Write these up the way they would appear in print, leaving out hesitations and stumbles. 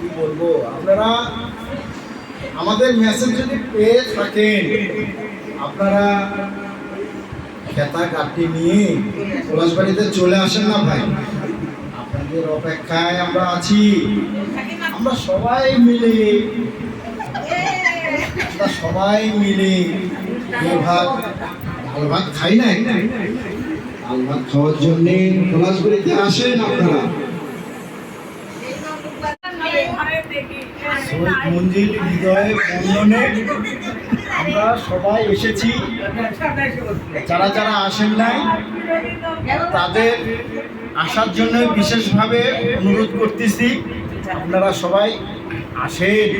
কি বলবো, আপনারা আমাদের মেসেজ যদি পেয়ে থাকেন, আপনারা খেতা কাটি নিয়ে পলাশবাড়িতে চলে আসেন না ভাই। আপনাদের অপেক্ষায় আমরা আছি। আমরা সবাই মিলে ডাল ভাত খাই না, ডাল ভাত খাওয়ার জন্য পলাশবাড়িতে আসেন আপনারা। শহীদ মঞ্জিল হৃদয়ে বন্ধনে আমরা সবাই এসেছি। যারা যারা আসেন নাই তাদের আসার জন্য বিশেষভাবে অনুরোধ করতেছি, আপনারা সবাই আসেন।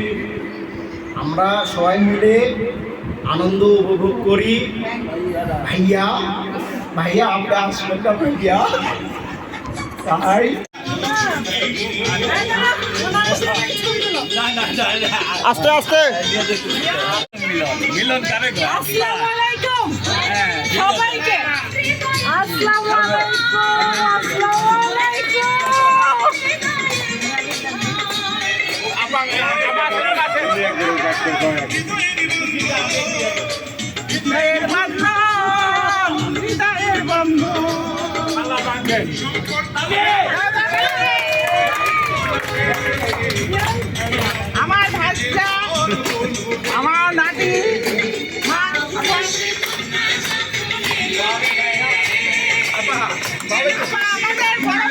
আমরা সবাই মিলে আনন্দ উপভোগ করি। ভাইয়া ভাইয়া আমরা আসবেন না ভাইয়া, তাই আস্তে আস্তে মিলন কারে গো। আসসালামু আলাইকুম সবাইকে। আসসালামু আলাইকুম, আসসালামু আলাইকুম। হৃদয়ের বন্ধন, হৃদয়ের বন্ধন। আমার ভাষা, আমার নাতি, আমাদের বড়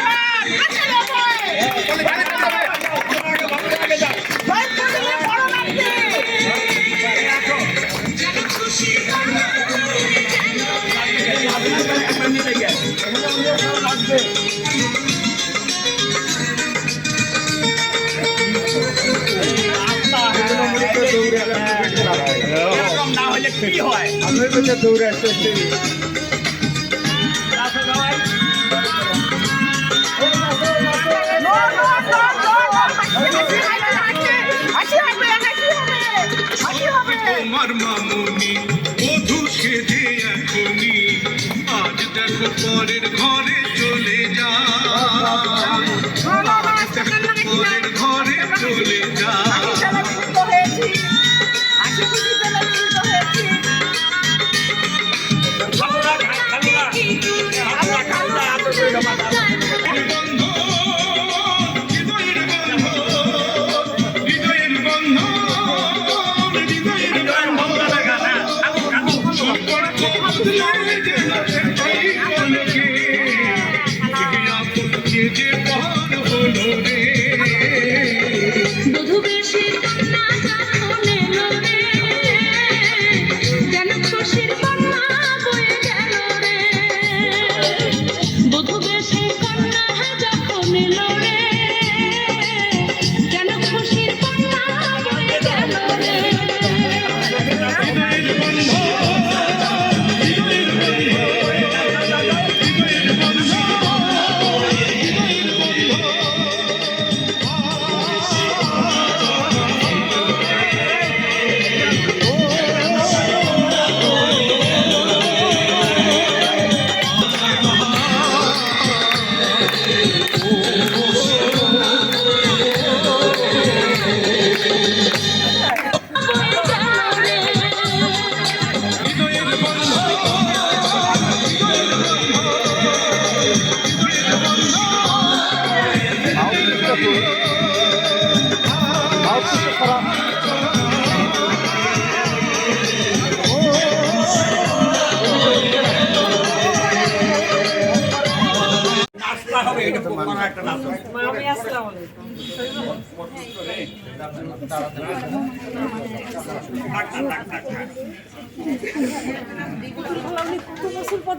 না হলে কি হয়, আমি দৌড়ে আসতে তোমার মামুনি মধু সেধে এখনি আজ দেখো পরের ঘরে চলে যা, পরের ঘরে চলে যা।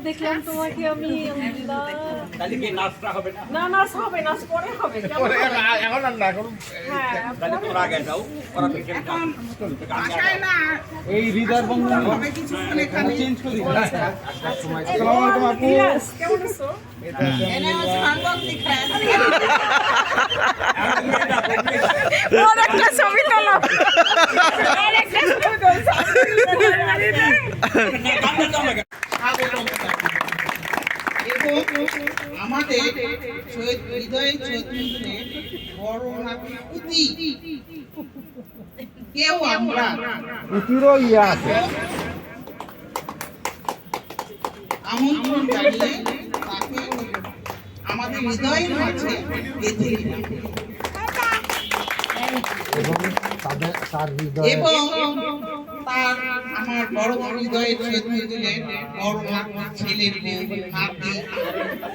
দেখলাম তোমাকে আমি। না নাচ হবে, নাচ পরে হবে। এখন আর না, এখন এই হৃদয়ের বন্ধন চেঞ্জ করি। আসসালামু আলাইকুম আপু, কেমন আছো? একটা ছবি তোলো, আমাদের শহীদ হৃদয় চৌধুরী বড় নাতি পুতি কেউ আমরা পুতিরও ইয়ে আছে। আমন্ত্রণ জানিয়ে তাকে আমাদের হৃদয়ের মাঝে বেঁধে নিলাম এবং তার আমার বড় হৃদয়ের ছেদ দিলেন বড় নাতি, ছেলের বউ, নাতি,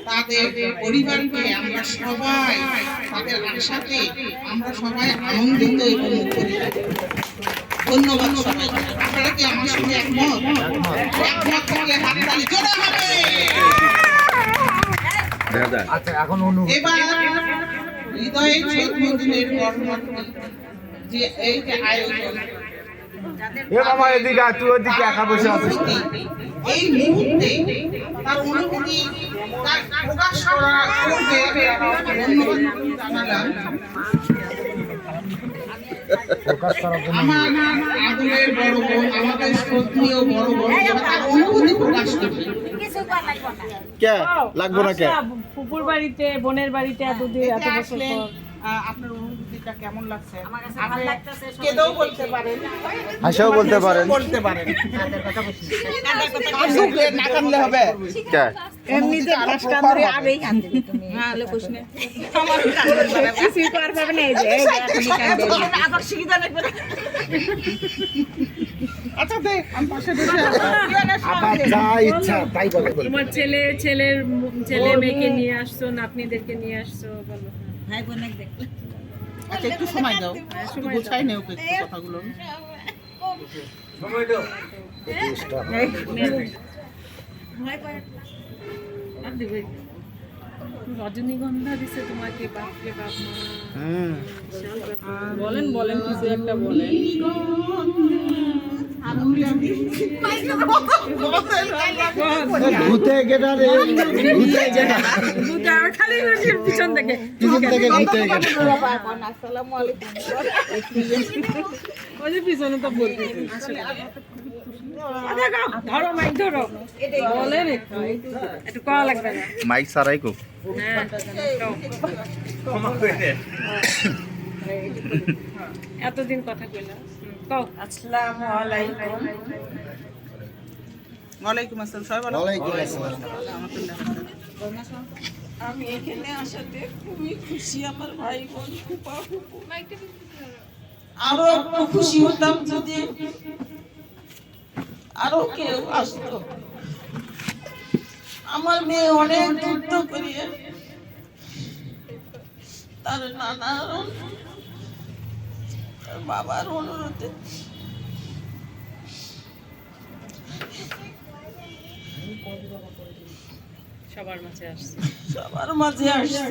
তাদের পরিবারকে আমরা সবাই তাদের আশাতে আমরা সবাই আনন্দিত এবং মুখরিত। ধন্যবাদ সবাই। আপনারা কি আমার সঙ্গে একমত? একমত থাকলে হাততালি জোরে হবে। আচ্ছা এখন অনু এবার হৃদয়ের ছেদ দিলেন বড় নাতি যে এই যে আয়োজন এ বাবা এদিকে আয়, তুই ওদিকে একা বসে আছিস। এই মুহূর্তে তার অনুভূতি তার প্রকাশ করা করবে ধন্যবাদ জানালাম আমার আদরের বড় বোন, আমাদের শ্রদ্ধেয় বড় বোন তার অনুভূতি প্রকাশ করবে। কে লাগবো না কে? ফুপুর বাড়িতে, বোনের বাড়িতে এতদিন এত বছর আসলেন, পর। আপনার অনুভূতিটা কেমন লাগছে? আপনি কেঁদেও বলতে পারেন, হাসিও বলতে পারেন। বলতে পারেন। কাঁদলে না কাঁদলে হবে? কে? এমনিতে ঘাস কাঁদলে আবেই কাঁদবে তুমি। হ্যাঁ, লে কোশনে। আমার কাঁদবে। কিছুই করার পাবে না, এই যে এখনই কাঁদবে। আবার শিখিদা লাগবে না। আচ্ছা দে, আমি পাশে বসে আবার যা ইচ্ছা তাই বলে। তোমার ছেলে মেয়েকে নিয়ে আসছো, নাতনিদেরকে নিয়ে আসছো, বলো। ভাই বোনের দেখলে। আচ্ছা একটু সময় দাও, একটু গোছাই নেও একটু কথাগুলো। আর দেবে। রজনীগন্ধা দিছে তোমাকে, বাপরে বাপ মা। বলেন কিছু একটা বলেন। ভূতে গেটা রে, ভূতে গেটা। দুটা খালি পিছন থেকে পিছন থেকে ভূতে গেটা। ওই যে পিছনে তো বলতেছি। ধরো মাইক ধরো, বলেন একটু কওয়া লাগবে না। মাইক সারাই কো। হ্যাঁ, এতদিন কথা কইলা, কও। আসসালামু আলাইকুম। ওয়ালাইকুম আসসালাম। সবাই ভালো? ওয়ালাইকুম আসসালাম। আমি এখানে আসাতে খুবই খুশি। আমার ভাই বোন ফুপা ফুপু আরো একটু খুশি হতাম যদি আরো কেউ আসতো। আমার মেয়ে অনেক যুদ্ধ করিয়ে তার নানার তার বাবার অনুরোধে সবার মাঝে আসছে। সবার মাঝে আসছে।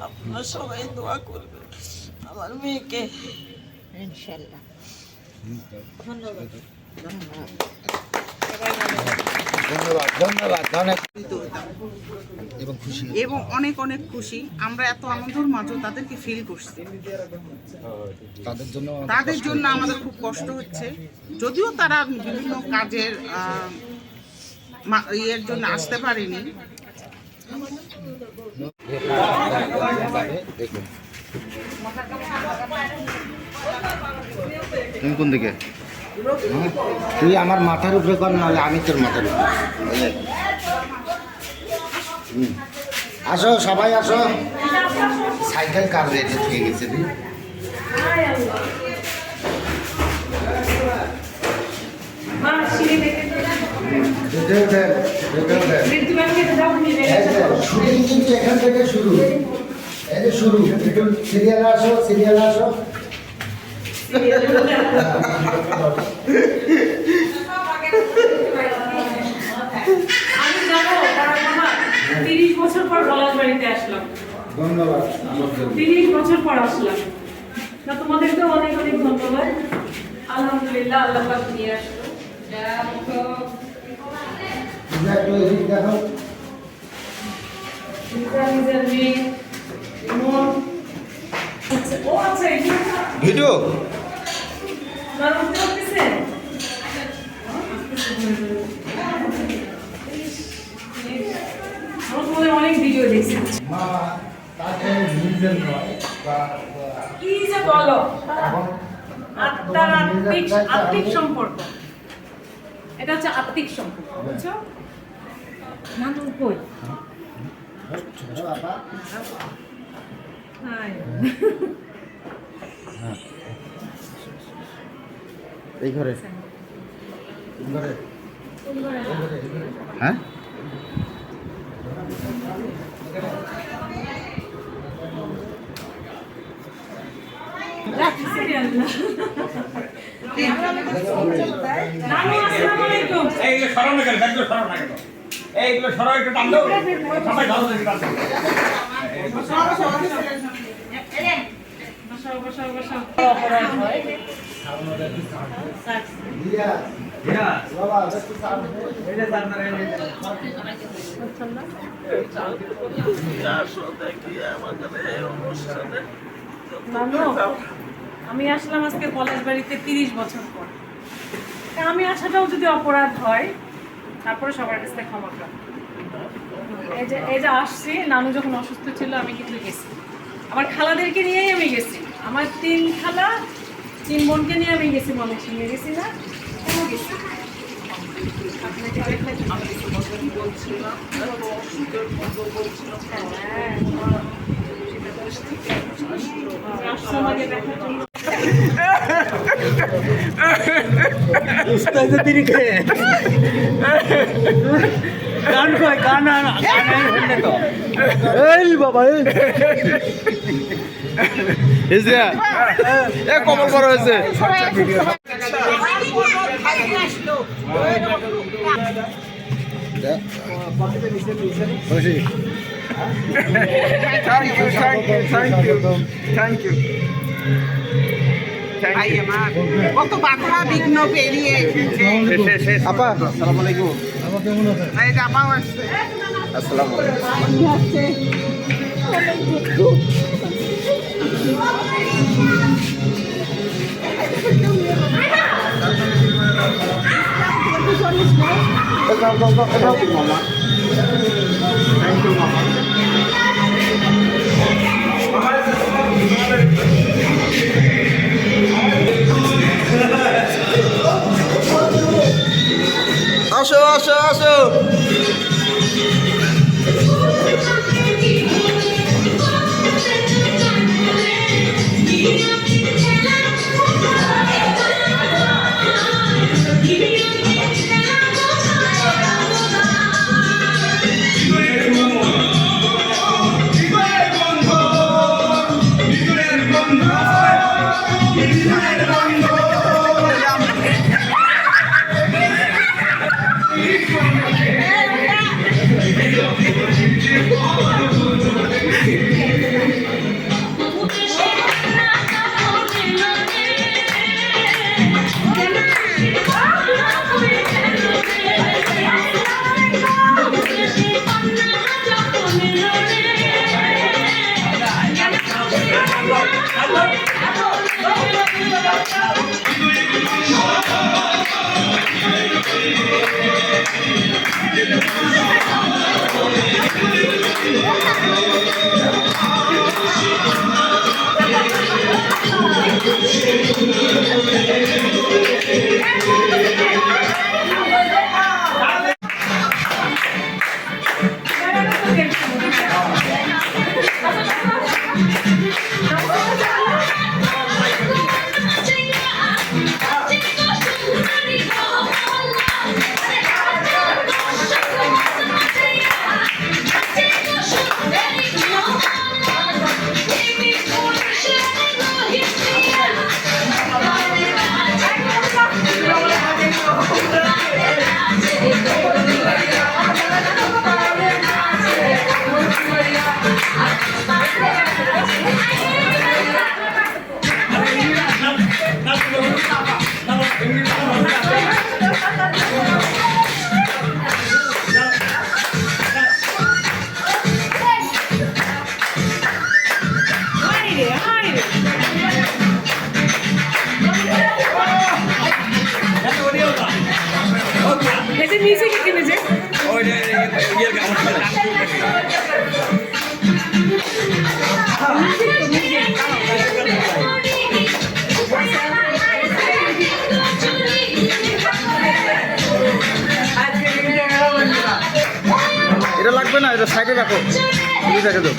আপনারা সবাই দোয়া করবেন আমার মেয়েকে। ইনশাআল্লাহ। ধন্যবাদ। ধন্যবাদ অনেক এবং খুশি এবং অনেক অনেক খুশি। আমরা এত আনন্দের মাঝে তাদেরকে ফিল করছি। তাদের জন্য আমাদের খুব কষ্ট হচ্ছে, যদিও তারা বিভিন্ন কাজের ইয়ের জন্য আসতে পারেনি। তুমি কোন দিকে? তুই আমার মাথার উপরে কর, নাহলে আমি তোর মাথার উপরে। আসো সবাই আসো। সাইকেল কার রেটে থেকে গেছে রে? শুটিং কিন্তু এখান থেকে শুরু। এই যে শুরু, একটু সিরিয়ালে আসো, সিরিয়ালে আসো। আমি যাবো 30 বছর পর গলার বাড়িতে আসলাম। ধন্যবাদ। 30 বছর পর আসলাম না, তোমাদেরকে অনেক অনেক ধন্যবাদ। আলহামদুলিল্লাহ, আল্লাহ পাক নিয়ে আসলো। একটু এদিক দেখো। নিজের মেয়ে ও আচ্ছা, ভিডিও মানুষ করতেছে। আমার তোমাদের অনেক ভিডিও দেখছি। মা তাকে নিজের নয় বা কি যে বলো এখন আত্মার আত্মিক সম্পর্ক, এটা হচ্ছে আত্মিক সম্পর্ক, বুঝছো? নানু কই? বাবা হাই। এই ঘরে ঘরে হ্যাঁ নানু আসসালামু আলাইকুম। এইগুলো সরাও না কেন? ব্যাগগুলো সরাও না কেন? এইগুলো সরাও, একটু টান দাও। সবাই ধরো দেখি টান দাও। বসাও বসাও বসাও। দিয়া হ্যাঁ। বাবা একটু সামনে এই যে আপনারা এই যে নানু, আমি আসলাম আজকে কলেজ বাড়িতে 30 বছর পর। তা আমি আসাটাও যদি অপরাধ হয়, তারপরে সবার কাছে ক্ষমা কর। এই যে আসছি, নানু যখন অসুস্থ ছিল আমি কিন্তু গেছি, আমার খালাদেরকে নিয়েই আমি গেছি, আমার 3 খালা 3 বোনকে নিয়ে আমি গেছি, ময়মনসিংহে গেছি না? কেন গেছি? আপনাকে দেখে আসছো আমাকে দেখার জন্য। উস্তাদ তিনি খেয়ে গান কয় গান হলে তো এই বাবা এই যে এ কমল বড় হয়েছে থ্যাংক ইউ ভাই আমার কত বাঁকড়া বিঘ্ন পেরিয়ে এসেছে। আপা আসসালামু আলাইকুম এই যে আপাও আসছে। আসসালামু আলাইকুম মামা থ্যাংক ইউ মামা আসো আসো আসো music কি music? ওই যে ইয়ের গান সাইডে রাখো, তুমি রেখে দাও।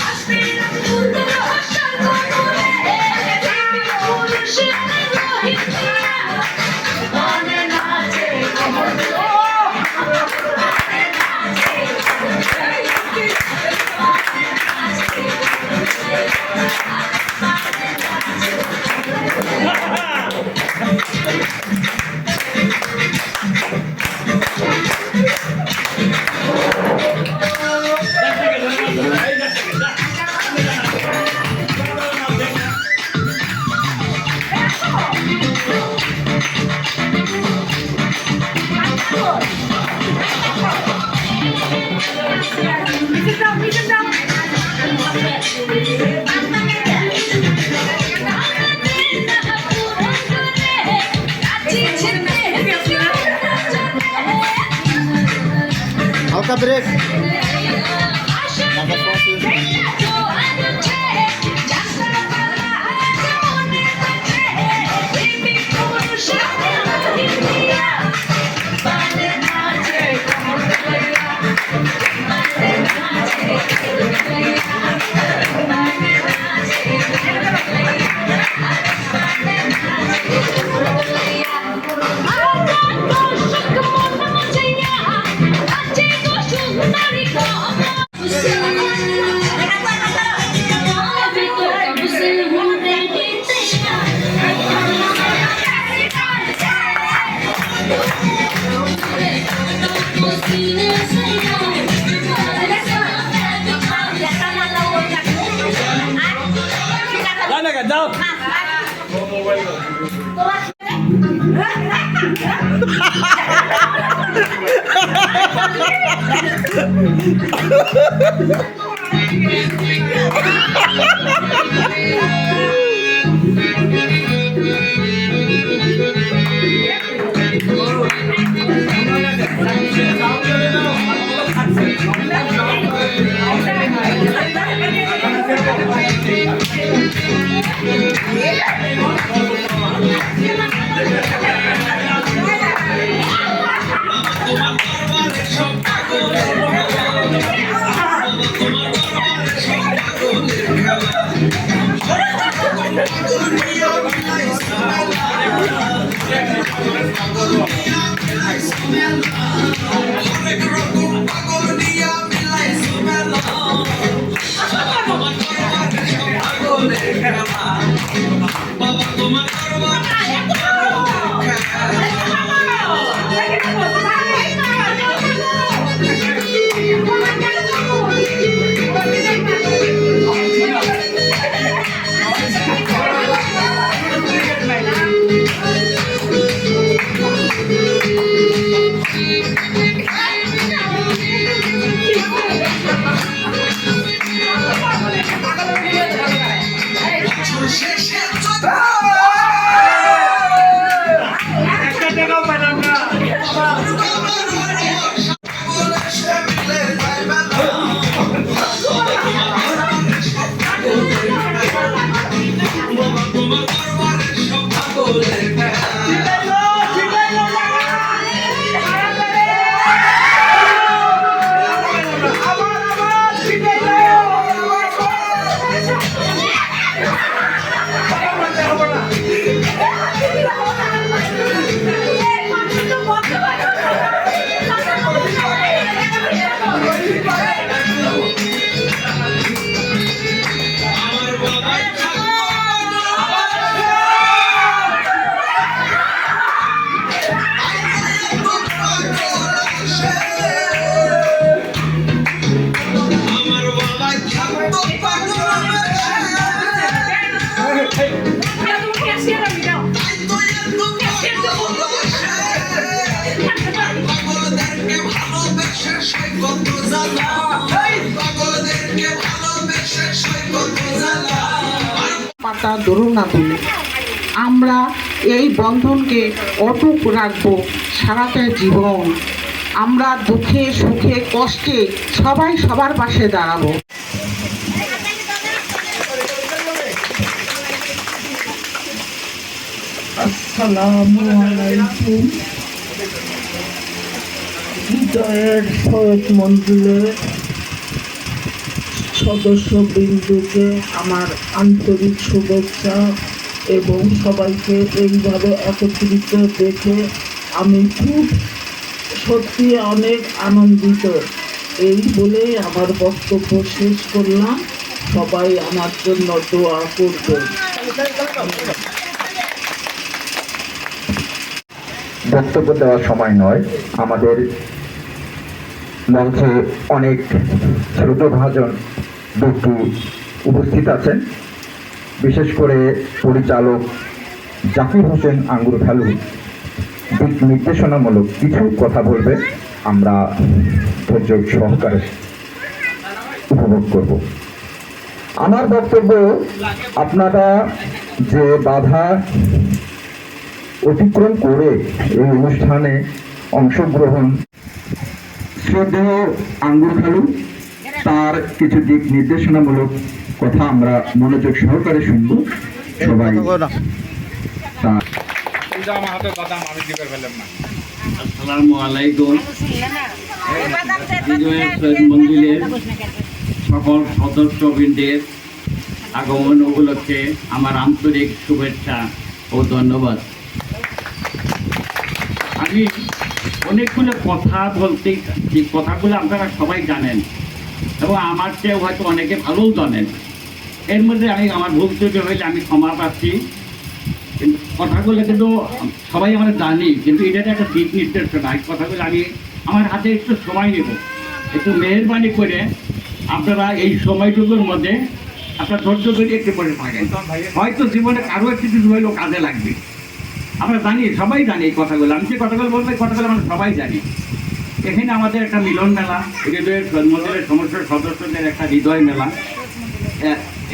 হালকা ব্রেক। যাও পাতা ধরুন না তুলে আমরা এই বন্ধনকে অটুট রাখবো সারাটা জীবন। আমরা দুঃখে সুখে কষ্টে সবাই সবার পাশে দাঁড়াবো। আসসালামু আলাইকুম। হৃদয়ের শরৎ মন্দিরে সদস্যবৃন্দকে আমার আন্তরিক শুভেচ্ছা এবং সবাইকে এইভাবে একত্রিত দেখে আমি খুব সত্যি অনেক আনন্দিত। এই বলেই আমার বক্তব্য শেষ করলাম। সবাই আমার জন্য দোয়া করবেন। বক্তব্য দেওয়ার সময় নয়, আমাদের মঞ্চে অনেক শ্রোতভাজন ব্যক্তি উপস্থিত আছেন। বিশেষ করে পরিচালক জাকির হোসেন আঙ্গুর ভ্যালু দিক নির্দেশনামূলক কিছু কথা বলবে, আমরা ধৈর্য সহকারে উপভোগ করব। আমার বক্তব্য, আপনারা যে বাধা অতিক্রম করে এই অনুষ্ঠানে অংশগ্রহণ, শ্রদ্ধেয় আঙ্গুর খালু তার কিছু দিক নির্দেশনামূলক কথা আমরা মনোযোগ সহকারে শুনবো সবাই। আসসালামু আলাইকুম। বিজয় শহীদ মন্দিরের সকল সদস্যবৃন্দের আগমন উপলক্ষে আমার আন্তরিক শুভেচ্ছা ও ধন্যবাদ। আমি অনেকগুলো কথা বলতে, যে কথাগুলো আপনারা সবাই জানেন এবং আমার চেয়েও হয়তো অনেকে ভালোও জানেন। এর মধ্যে আমি আমার ভুল ত্রুটি হইলে আমি ক্ষমা পাচ্ছি। কিন্তু কথাগুলো কিন্তু সবাই আমরা জানি, কিন্তু এটা একটা দিক নির্দেশনা। এই কথাগুলো আমি আমার হাতে একটু সময় নেব, একটু মেহরবানি করে আপনারা এই সময়টুকুর মধ্যে আপনার ধৈর্য ধরে একটু বসে থাকেন। হয়তো জীবনে কারো একটু কিছু হইলেও কাজে লাগবে। আমরা জানি, সবাই জানি এই কথাগুলো। আমি যে কথাগুলো বলবো এই কথাগুলো আমরা সবাই জানি। এখানে আমাদের একটা মিলন মেলা, হৃদয়ের মন্দিরের সমস্ত সদস্যদের একটা হৃদয় মেলা।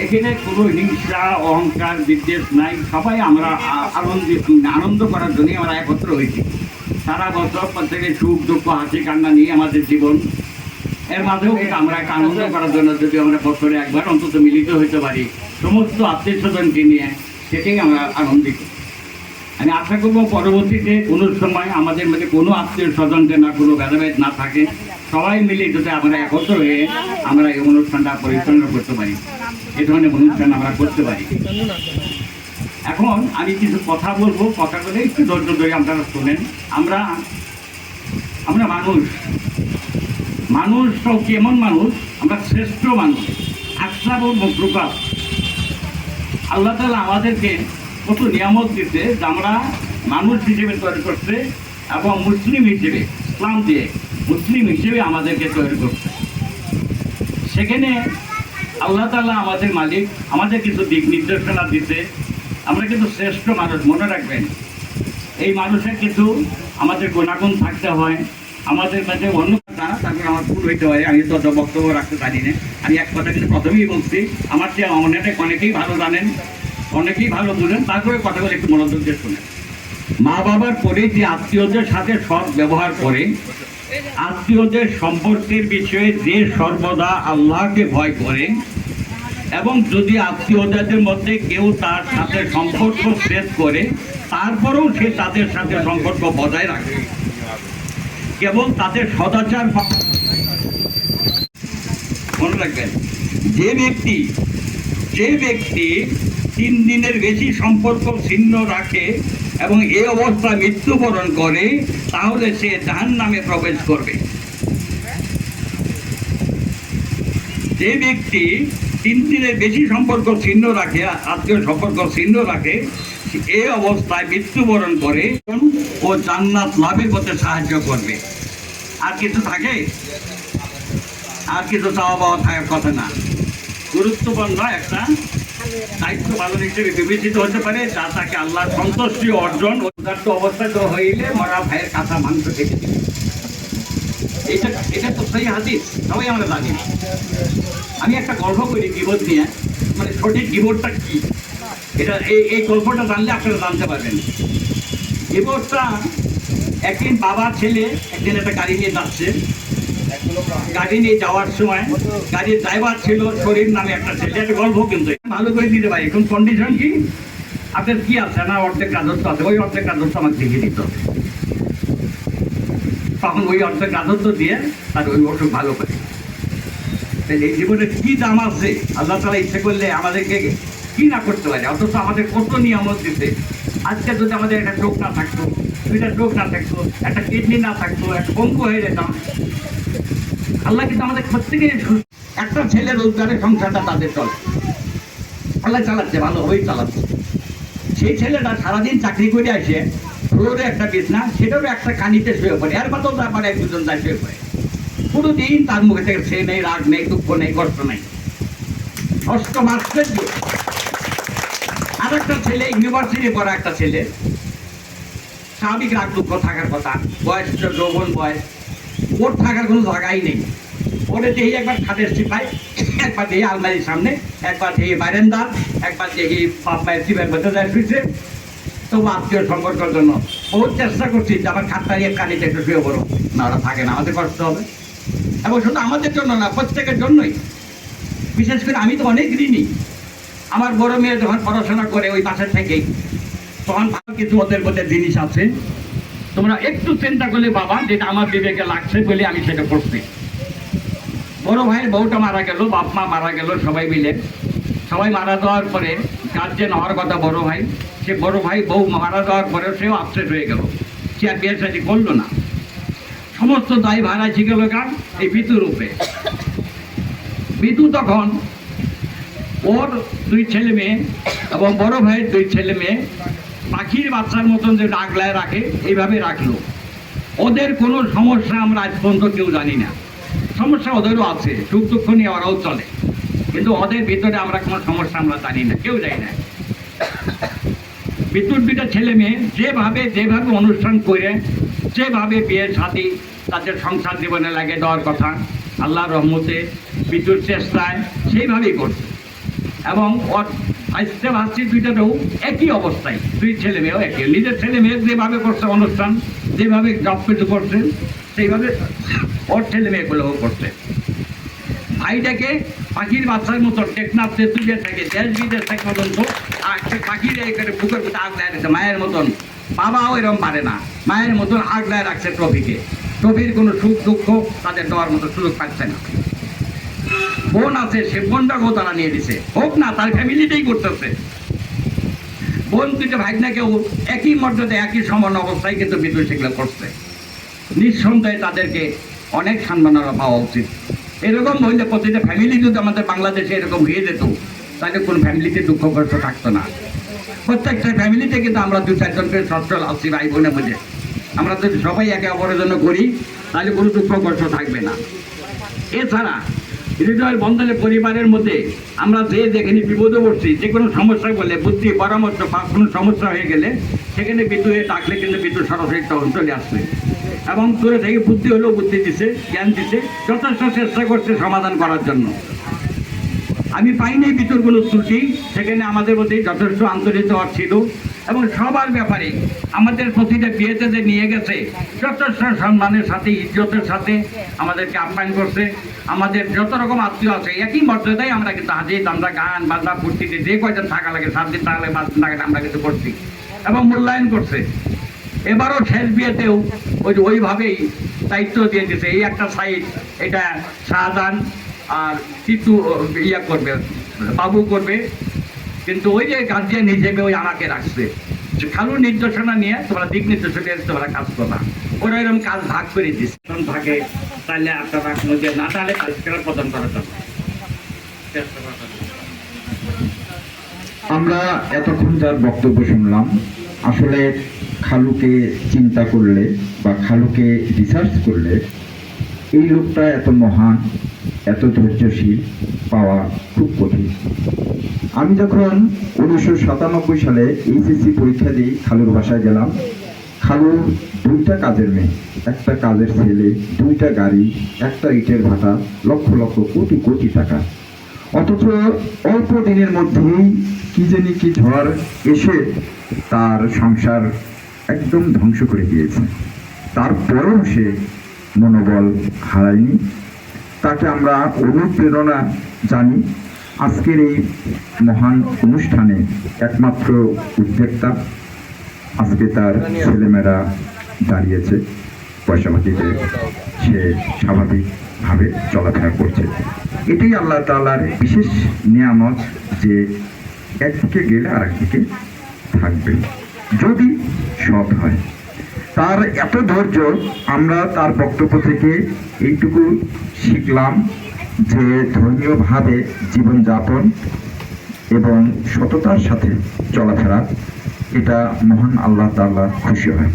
এখানে কোনো হিংসা, অহংকার, বিদ্বেষ নাই। সবাই আমরা আনন্দ করার জন্যই আমরা একত্র হয়েছি। সারা বছর প্রত্যেকে সুখ দুঃখ হাসি কান্না নিয়ে আমাদের জীবন। এর মাঝেও আমরা একটা আনন্দ করার জন্য যদি আমরা বছরে একবার অন্তত মিলিত হইতে পারি সমস্ত আত্মীয় স্বজনকে নিয়ে, সেটাই আমরা আনন্দিত। আমি আশা করবো পরবর্তীতে কোনো সময় আমাদের মধ্যে কোনো আত্মীয় স্বজনকে না কোনো ভেদাভেদ না থাকে, সবাই মিলে যাতে আমরা একত্র হয়ে আমরা এই অনুষ্ঠানটা পরিচালনা করতে পারি, এ ধরনের অনুষ্ঠান আমরা করতে পারি। এখন আমি কিছু কথা বলবো, কথাগুলো একটু ধৈর্য ধরে আপনারা শোনেন। আমরা মানুষ সব কেমন মানুষ? আমরা শ্রেষ্ঠ মানুষ, আশরাফ ও মুকরুবাত। আল্লাহ তাআলা আমাদেরকে কত নিয়ামত দিতে, যে আমরা মানুষ হিসেবে তৈরি করছে এবং মুসলিম হিসেবে, ইসলাম দিয়ে মুসলিম হিসেবে আমাদেরকে তৈরি করছে। সেখানে আল্লাহ তাআলা আমাদের মালিক, আমাদের কিছু দিক নির্দেশনা দিতে। আমরা কিন্তু শ্রেষ্ঠ মানুষ, মনে রাখবেন। এই মানুষের কিছু আমাদের গুণাগুণ থাকতে হয়, আমাদের কাছে অন্য কথা। তারপরে আমার ভুল হইতে হয়, আমি তত বক্তব্য রাখতে পারি না। আমি এক কথা কিন্তু প্রথমেই বলছি, আমার চেয়ে অনেকেই ভালো জানেন, অনেকেই ভালো বুঝেন। তারপরে কথাগুলো একটু মনোযোগ দিয়ে শুনেন। মা বাবার পরে যে আত্মীয়দের সাথে সৎ ব্যবহার করে, আত্মীয়দের সম্পর্কের বিষয়ে যে সর্বদা আল্লাহকে ভয় করে, এবং যদি আত্মীয়দের মধ্যে কেউ তার সাথে সম্পর্ক শেষ করে তারপরেও সে তাদের সাথে সম্পর্ক বজায় রাখে, কেবল তাদের সদাচার। মনে রাখবেন, যে ব্যক্তি 3 দিনের বেশি সম্পর্ক ছিন্ন রাখে এবং এ অবস্থায় মৃত্যুবরণ করে, তাহলে সে জাহান্নামে প্রবেশ করবে। যে ব্যক্তি 3 দিনের বেশি সম্পর্ক ছিন্ন রাখে, আত্মীয় সম্পর্ক ছিন্ন রাখে, এ অবস্থায় মৃত্যুবরণ করে ও জান্নাত লাভের পথে সাহায্য করবে। আর কিছু থাকে? আর কিছু চাওয়া পাওয়া থাকার কথা না। গুরুত্বপূর্ণ একটা দায়িত্ব পালন হিসেবে বিবেচিত হতে পারে, যা তাকে আল্লাহর সন্তুষ্টি অর্জন অবস্থায় তো হইলে মরা ভাইয়ের কাঁচা মাংস খেতে দিবে। এটা তো সেই হাদিস, সবাই আমরা জানি। আমি একটা গল্প করি গীবত নিয়ে, মানে সঠিক গীবতটা কি, এটা এই গল্পটা জানলে আপনারা জানতে পারবেন। গীবতটা, একদিন বাবা ছেলে একদিন একটা গাড়ি নিয়ে যাচ্ছে। গাড়ি নিয়ে যাওয়ার সময় গাড়ির ড্রাইভার ছিল শরীর নামে একটা ছেলে। একটা গল্প কিন্তু ভালো করে দিতে পারি। এখন কন্ডিশন কি, আপনার কি আছে না, অর্ধেক রাজস্ব আছে, ওই অর্ধেক রাজস্ব আমাকে দেখিয়ে দিত। তখন ওই অর্ধেক রাজস্ব দিয়ে তার ওই অসুখ ভালো করে। এই জীবনে কি দাম আছে আল্লাহ তাআলা ইচ্ছে করলে আমাদেরকে কি না করতে পারে, অথচ আমাদের কত নিয়ামত দিতে। আজকে যদি আমাদের একটা চোখ না থাকতো, দুইটা চোখ না থাকতো, একটা কিডনি না থাকতো, একটা পঙ্গু হয়ে যেতাম, আল্লাহ কিন্তু আমাদের প্রত্যেকের একটা ছেলে রোজগারের সংসারটা তাদের চলে, আল্লাহ চালাচ্ছে, ভালোভাবেই চালাচ্ছে। সেই ছেলেটা সারাদিন চাকরি করে আসে, ফ্লোরে একটা বিছনা, সেটাও একটা কানিতে শুয়ে পড়ে, এর পাতেও তারপরে এক দুজন যায় শুয়ে পড়ে। পুরো দিন তার মুখে থেকে সে নেই, রাগ নেই, দুঃখ নেই, কষ্ট নেই। অষ্টম আশ্চর্য। আর একটা ছেলে, ইউনিভার্সিটি পড়া একটা ছেলে, স্বাভাবিক রাগ দুঃখ থাকার কথা, বয়স যৌবন বয়স, ওর থাকার কোনো জায়গাই নেই। ওরে দেখি একবার খাটের চিপায়, একবার দেখি আলমারির সামনে, একবার দেখি বারান্দার, একবার দেখি বাপ মায়ের চিপার মধ্যে যায় শুয়েছে। তবু আত্মীয় সম্পর্কের জন্য বহুত চেষ্টা করছি যে আমার খাটটা নিয়ে কানিতে একটু শুয়ে পড়ো, না ওরা থাকে না, আমাদের কষ্ট হবে। এবং শুধু আমাদের জন্য না, প্রত্যেকের জন্যই। বিশেষ করে আমি তো অনেক ঋণী। আমার বড় মেয়ে যখন পড়াশোনা করে ওই পাশের থেকেই, তখন কিছু ওদের মধ্যে জিনিস আছে, তোমরা একটু চিন্তা করলে বাবা যেটা আমার বিবেকে লাগছে বলে আমি সেটা করছি। বড় ভাইয়ের বউটা মারা গেল, বাপ মা মারা গেল, সবাই মিলে। সবাই মারা যাওয়ার পরে গার্জেন হওয়ার কথা বড় ভাই, সে বড় ভাই বউ মারা যাওয়ার পরে সেও আপসেট হয়ে গেল, সে আর বিয়ে শাদী করলো না। সমস্ত দায় ভাড়া এসে গেল কার, এই বিতুর উপরে। বিতু তখন ওর দুই ছেলে মেয়ে এবং বড় ভাইয়ের দুই ছেলে মেয়ে পাখির বাচ্চার মতন যে আগলায় রাখে, এইভাবে রাখলো। ওদের কোনো সমস্যা আমরা আজ পর্যন্ত কেউ জানি না। সমস্যা ওদেরও আছে, সুখ দুঃখ নিয়ে ওরাও চলে, কিন্তু ওদের ভিতরে আমরা কোনো সমস্যা আমরা জানি না, কেউ জানি না। বিদ্যুৎ দুইটা ছেলে মেয়ে যেভাবে অনুষ্ঠান করে, যেভাবে বিয়ে শাদী তাদের সংসার জীবনে লাগে দেওয়ার কথা, আল্লাহর রহমতে বিদ্যুৎ চেষ্টায় সেইভাবেই করছে। এবং ওর আসতে ভাসছি দুইটাতেও একই অবস্থায়, দুই ছেলে মেয়েও একই, নিজের ছেলে মেয়ে যেভাবে করছে অনুষ্ঠান, যেভাবে জব কিছু করছে, সেইভাবে ওর ছেলে মেয়েগুলোও করছে। ভাইটাকে পাখির বাচ্চার মতো টেকনাফ তেঁতুলিয়া থেকে দেশ বিদেশ থেকে পর্যন্ত পাখির এখানে বুকের মতো আগলায় রাখছে মায়ের মতন। বাবাও এরকম পারে না, মায়ের মতন আগলায় রাখছে ট্রফিকে। ট্রফির কোনো সুখ দুঃখ তাদের দেওয়ার মতো সুযোগ পাচ্ছে না। বোন আছে, সে বোনটাকেও তারা নিয়ে দিছে, হোক না তার ফ্যামিলিতেই করতেছে। বোন দুটো ভাগনাকেও একই মর্যাদায় একই সমান অবস্থায় কিন্তু বিদ্যুৎ সেগুলো করছে। নিঃসন্দেহে তাদেরকে অনেক সম্মাননা পাওয়া উচিত। এরকম হইলে প্রতিটা ফ্যামিলি যদি আমাদের বাংলাদেশে এরকম হয়ে যেত, তাহলে কোন ফ্যামিলিতে দুঃখ কষ্ট থাকতো না। প্রত্যেকটা ফ্যামিলিতে কিন্তু আমরা দু চারজন করে সচ্ছল আছি ভাই বোনে বুঝে। আমরা যদি সবাই একে অপরের জন্য করি, তাহলে কোনো দুঃখ কষ্ট থাকবে না। এছাড়া হৃদয়ের বন্ধনের পরিবারের মধ্যে আমরা যে যেখানে বিপদে পড়ছি, যে কোনো সমস্যা বলে বুদ্ধি পরামর্শ বা কোনো সমস্যা হয়ে গেলে সেখানে বিদ্যুৎ ডাকলে কিন্তু বিদ্যুৎ সরাসরি তখন চলে আসবে। এবং তোরে থেকে বুদ্ধি হলেও বুদ্ধি দিছে, জ্ঞান দিছে, যথেষ্ট চেষ্টা করছে সমাধান করার জন্য। আমি পাইনি বিদ্যুৎ কোনো ত্রুটি, সেখানে আমাদের মধ্যে যথেষ্ট আন্তরিকতা ছিল। এবং সবার ব্যাপারে আমাদের প্রতিটা বিয়েতে যে নিয়ে গেছে যথেষ্ট সম্মানের সাথে, ইজ্জতের সাথে আমাদেরকে আপ্যায়ন করছে। আমাদের যত রকম আত্মীয় আছে একই মর্যাদায় আমরা কিন্তু হাজির, আমরা গান বাজনা ফুর্তিতে যে কয়জন থাকা লাগে, 7 দিন থাকলে 5 দিন থাকে আমরা কিন্তু করছি এবং মূল্যায়ন করছে। এবারও শেষ বিয়েতেও ওইভাবেই দায়িত্ব দিয়ে দিয়েছে। এই একটা সাইড, এটা শাহজাহান আর তিতু করবে, বাবু করবে, কিন্তু ওই যে গার্জিয়ান হিসেবে ওই আমাকে রাখছে। খালুর নির্দেশনা নিয়ে তোমরা দিক নির্দেশনা তোমরা কাজ করবা, ওরা এরকম কাজ ভাগ করে দিচ্ছে থাকে, তাহলে আপনারা যে না তাহলে কাজটা প্রদান করার জন্য আমরা এতক্ষণ যার বক্তব্য শুনলাম, আসলে খালুকে চিন্তা করলে বা খালুকে রিসার্চ করলে এই লোকটা এত মহান, এত ধৈর্যশীল পাওয়া খুব কঠিন। আমি যখন 1997 সালে এইচএসসি পরীক্ষা দিয়ে খালুর বাসায় গেলাম, খালুর 2টা কাজের মেয়ে, একটা কাজের ছেলে, 2টা গাড়ি, একটা ইটের ভাটা, লক্ষ লক্ষ কোটি কোটি টাকা। অথচ অল্প দিনের মধ্যেই কি জানি কি ঝড় এসে তার সংসার একদম ধ্বংস করে দিয়েছে। তারপরেও সে মনোবল হারায়নি। তাকে আমরা অনুপ্রেরণা জানি। আজকের এই মহান অনুষ্ঠানে একমাত্র উদ্যোক্তা, আজকে তার ছেলেমেয়েরা দাঁড়িয়েছে পয়সা পাতিতে, সে স্বাভাবিক ভাবে চলাফেরা করছে। এটাই আল্লাহ তাআলার বিশেষ নিয়ামত যে একদিকে গেলে আরেকদিকে থাকবে যদি সৎ হয়। তার এত ধৈর্য, আমরা তার বক্তব্য থেকে এইটুকু শিখলাম যে ধর্মীয়ভাবে জীবনযাপন এবং সততার সাথে চলাফেরা, এটা মহান আল্লাহ তাআলা খুশি হয়।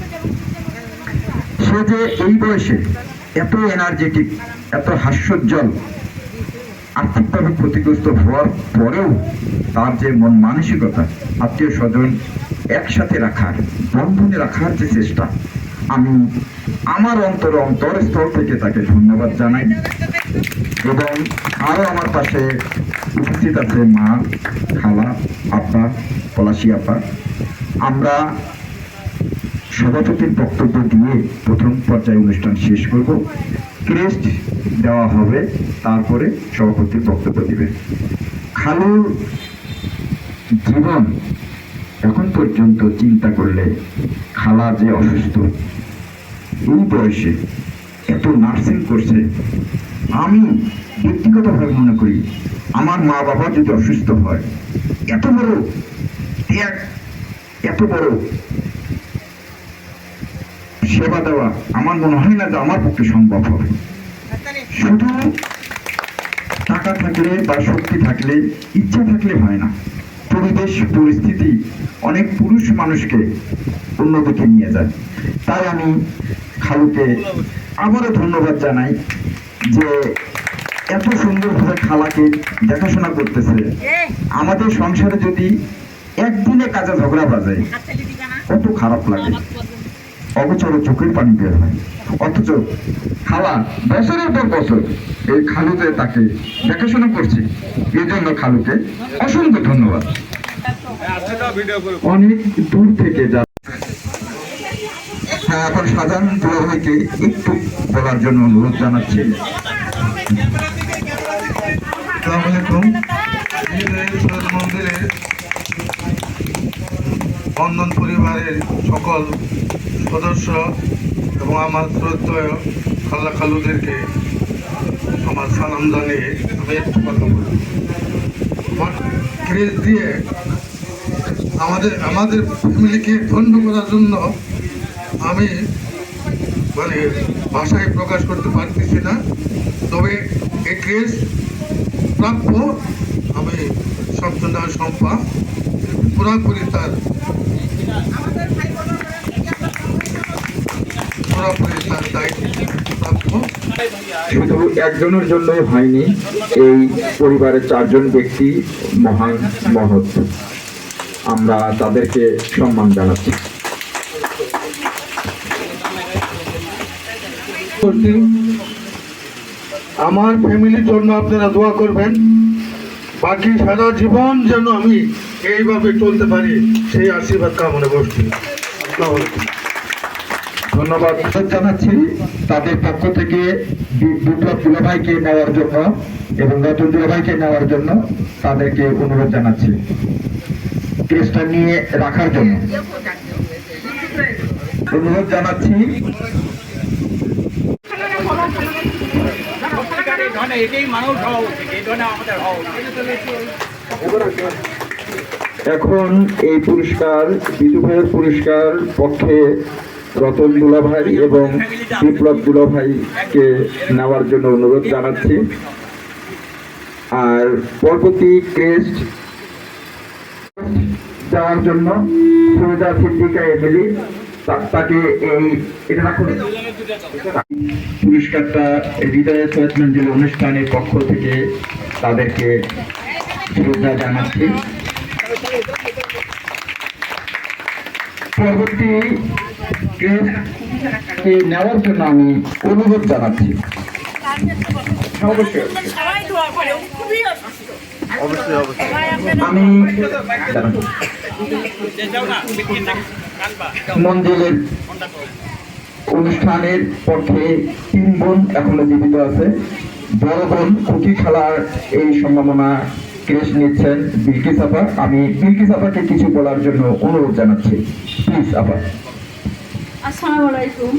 সে যে এই বয়সে এত এনার্জেটিক, এত হাস্যোজ্জ্বল, আর্থিকভাবে ক্ষতিগ্রস্ত হওয়ার পরেও তার যে মন মানসিকতা, আত্মীয় স্বজন একসাথে রাখার, বন্ধনে রাখার যে চেষ্টা, আমি আমার অন্তরস্থল থেকে তাকে ধন্যবাদ জানাই। এবং আরও আমার পাশে উপস্থিত আছে মা, খালা, আপা, পলাশী আপা। আমরা সভাপতির বক্তব্য দিয়ে প্রথম পর্যায়ে অনুষ্ঠান শেষ করব, ক্রেস্ট দেওয়া হবে, তারপরে সভাপতির বক্তব্য দিবে। খালুর জীবন এখন পর্যন্ত চিন্তা করলে, খালা যে অসুস্থ, এই বয়সে এত নার্সিং করছে, আমি ব্যক্তিগতভাবে মনে করি আমার মা বাবা যদি অসুস্থ হয়, এত বড় ত্যাগ, এত বড় সেবা দেওয়া আমার মনে হয় না যে আমার পক্ষে সম্ভব হবে। শুধু টাকা থাকলে বা শক্তি থাকলে, ইচ্ছা থাকলে হয় না। পরিবেশ পরিস্থিতি অনেক পুরুষ মানুষকে অন্যদিকে নিয়ে যায়। তাই আমি খালুকে আবারও ধন্যবাদ জানাই যে এত সুন্দরভাবে খালাকে দেখাশোনা করতেছে। আমাদের সংসারে যদি একদিনে কাজে ঝগড়া বাজে কত খারাপ লাগে, অগোচরে চোখের পানি বের হয়, অথচ খালা বছরের পর বছর এই খালুতে তাকে দেখাশোনা করছে। এই জন্য খালুকে অসংখ্য ধন্যবাদ। অনেক দূর থেকে যা এখন সাধারণ দুলাভাইকে একটু বলার জন্য অনুরোধ জানাচ্ছি। আসসালামু আলাইকুম। মন্দিরের বন্ধন পরিবারের সকল সদস্য এবং আমার শ্রদ্ধেয় খালা খালুদেরকে আমার সালাম জানিয়ে আমি একটু কথা বলব। ক্রেজ দিয়ে আমাদের ফ্যামিলিকে ধন্য করার জন্য আমি ভাষায় প্রকাশ করতে পারতেছি না, তবে এই ক্রেজ প্রাপ্য আমি সবজনা সম্পা পুরাপুরি তার দায়িত্ব। শুধু একজনের জন্য হয়নি, এই পরিবারের 4 জন ব্যক্তি মহান মহৎ, আমরা তাদেরকে সম্মান জানাচ্ছি। আমার ফ্যামিলির জন্য আপনারা দোয়া করবেন, বাকি সারা জীবন যেন আমি এইভাবে চলতে পারি সেই আশীর্বাদ কামনা করছি। ধন্যবাদ জানাচ্ছি তাদের পক্ষ থেকে বিপ্লব দুলাভাইকে নেওয়ার জন্য এবং রতন দুলাভাইকে নেওয়ার জন্য তাদেরকে অনুরোধ জানাচ্ছি ক্রেস্টটা নিয়ে রাখার জন্য অনুরোধ জানাচ্ছি। এখন এই পুরস্কার, বিজু ভাইয়ের পুরস্কার পক্ষে রতন দুলাভাই এবং বিপ্লব দুলাভাইকে নেওয়ার জন্য অনুরোধ জানাচ্ছি। আর পরবর্তী ক্রেস্ট যাওয়ার জন্য সৈয়দা সিদ্দিকা এমিলি, তাকে এটা রাখুন। পুরস্কারটা হৃদয় সৈয়দ মঞ্জিল অনুষ্ঠানের পক্ষ থেকে তাদেরকে শ্রদ্ধা জানাচ্ছি। পরবর্তী নেওয়ার জন্য আমি অনুরোধ জানাচ্ছি। অবশ্যই আমি মঞ্জিলের অনুষ্ঠানের পক্ষে 3 বোন এখনো জীবিত আছে। বড় বোন খুকি খালার এই সম্ভাবনা ক্রেশ নিচ্ছেন বিলকিস আপা। আমি বিলকিস আপাকে কিছু বলার জন্য অনুরোধ জানাচ্ছি, প্লিজ আপা। আসসালামু আলাইকুম।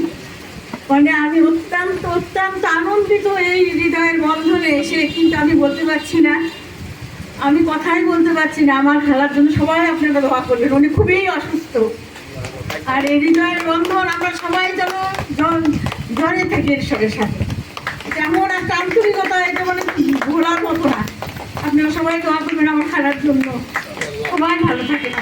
মানে আমি অত্যন্ত আনন্দিত এই হৃদয়ের বন্ধনে এসে, কিন্তু আমি বলতে পারছি না, আমি কথাই বলতে পারছি না। আমার খেলার জন্য সবাই আপনারা দোয়া করবেন, উনি খুবই অসুস্থ। আর এই হৃদয়ের বন্ধন আমরা সবাই যেন জড়ে থেকে ঈশ্বরের সাথে, যেমন একটা আন্তরিকতা, এটা মানে ঘোরার মতো না। আপনারা সবাই দোয়া করবেন আমার খেলার জন্য, সবাই ভালো থাকেন।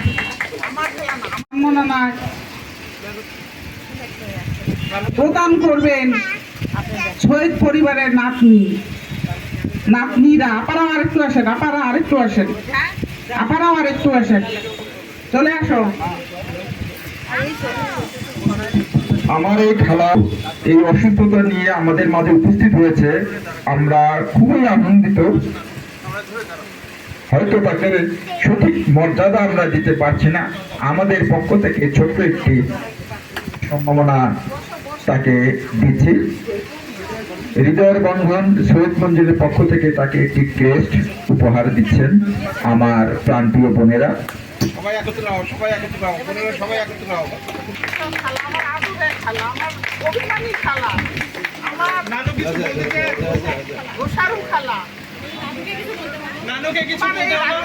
প্রদান করবেন শহীদ পরিবারের নাতনিরা। আপারাও আরেকটু আসেন, আপারাও আরেকটু আসেন, চলে আসো। আমার এই খালা এই অসুস্থতা নিয়ে আমাদের মাঝে উপস্থিত হয়েছে, আমরা খুবই আনন্দিত। হয়তো তাকে সঠিক মর্যাদা আমরা দিতে পারছি না, আমাদের পক্ষ থেকে ছোট্ট একটি সম্ভাবনা তাকে দিচ্ছি। হৃদয়ের বন্ধন সৈয়দ মঞ্জিলের পক্ষ থেকে তাকে একটি ক্রেস্ট উপহার দিচ্ছেন আমার প্রান্তীয় বোনেরা। সবাই একত্র হও, বোনেরা সবাই একত্র হও। নানুকে কিছু বলতে হবে।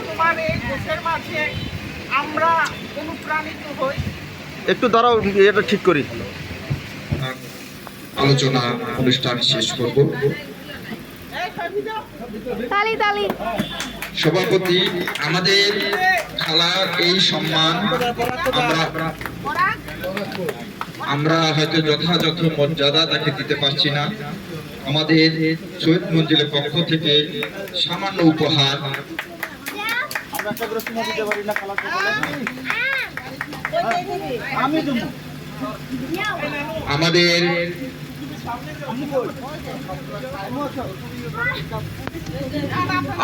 তোমার এই দেশের মাঝে আমরা অনুপ্রাণিত হই। একটু দাঁড়াও, এটা ঠিক করি। আলোচনা অনুষ্ঠান শেষ করব। সভাপতি আমাদের খালার এই সম্মান আমরা হয়তো যথাযথ মর্যাদা তাকে দিতে পারছি না। আমাদের সৈয়দ মঞ্জিলের পক্ষ থেকে সামান্য উপহার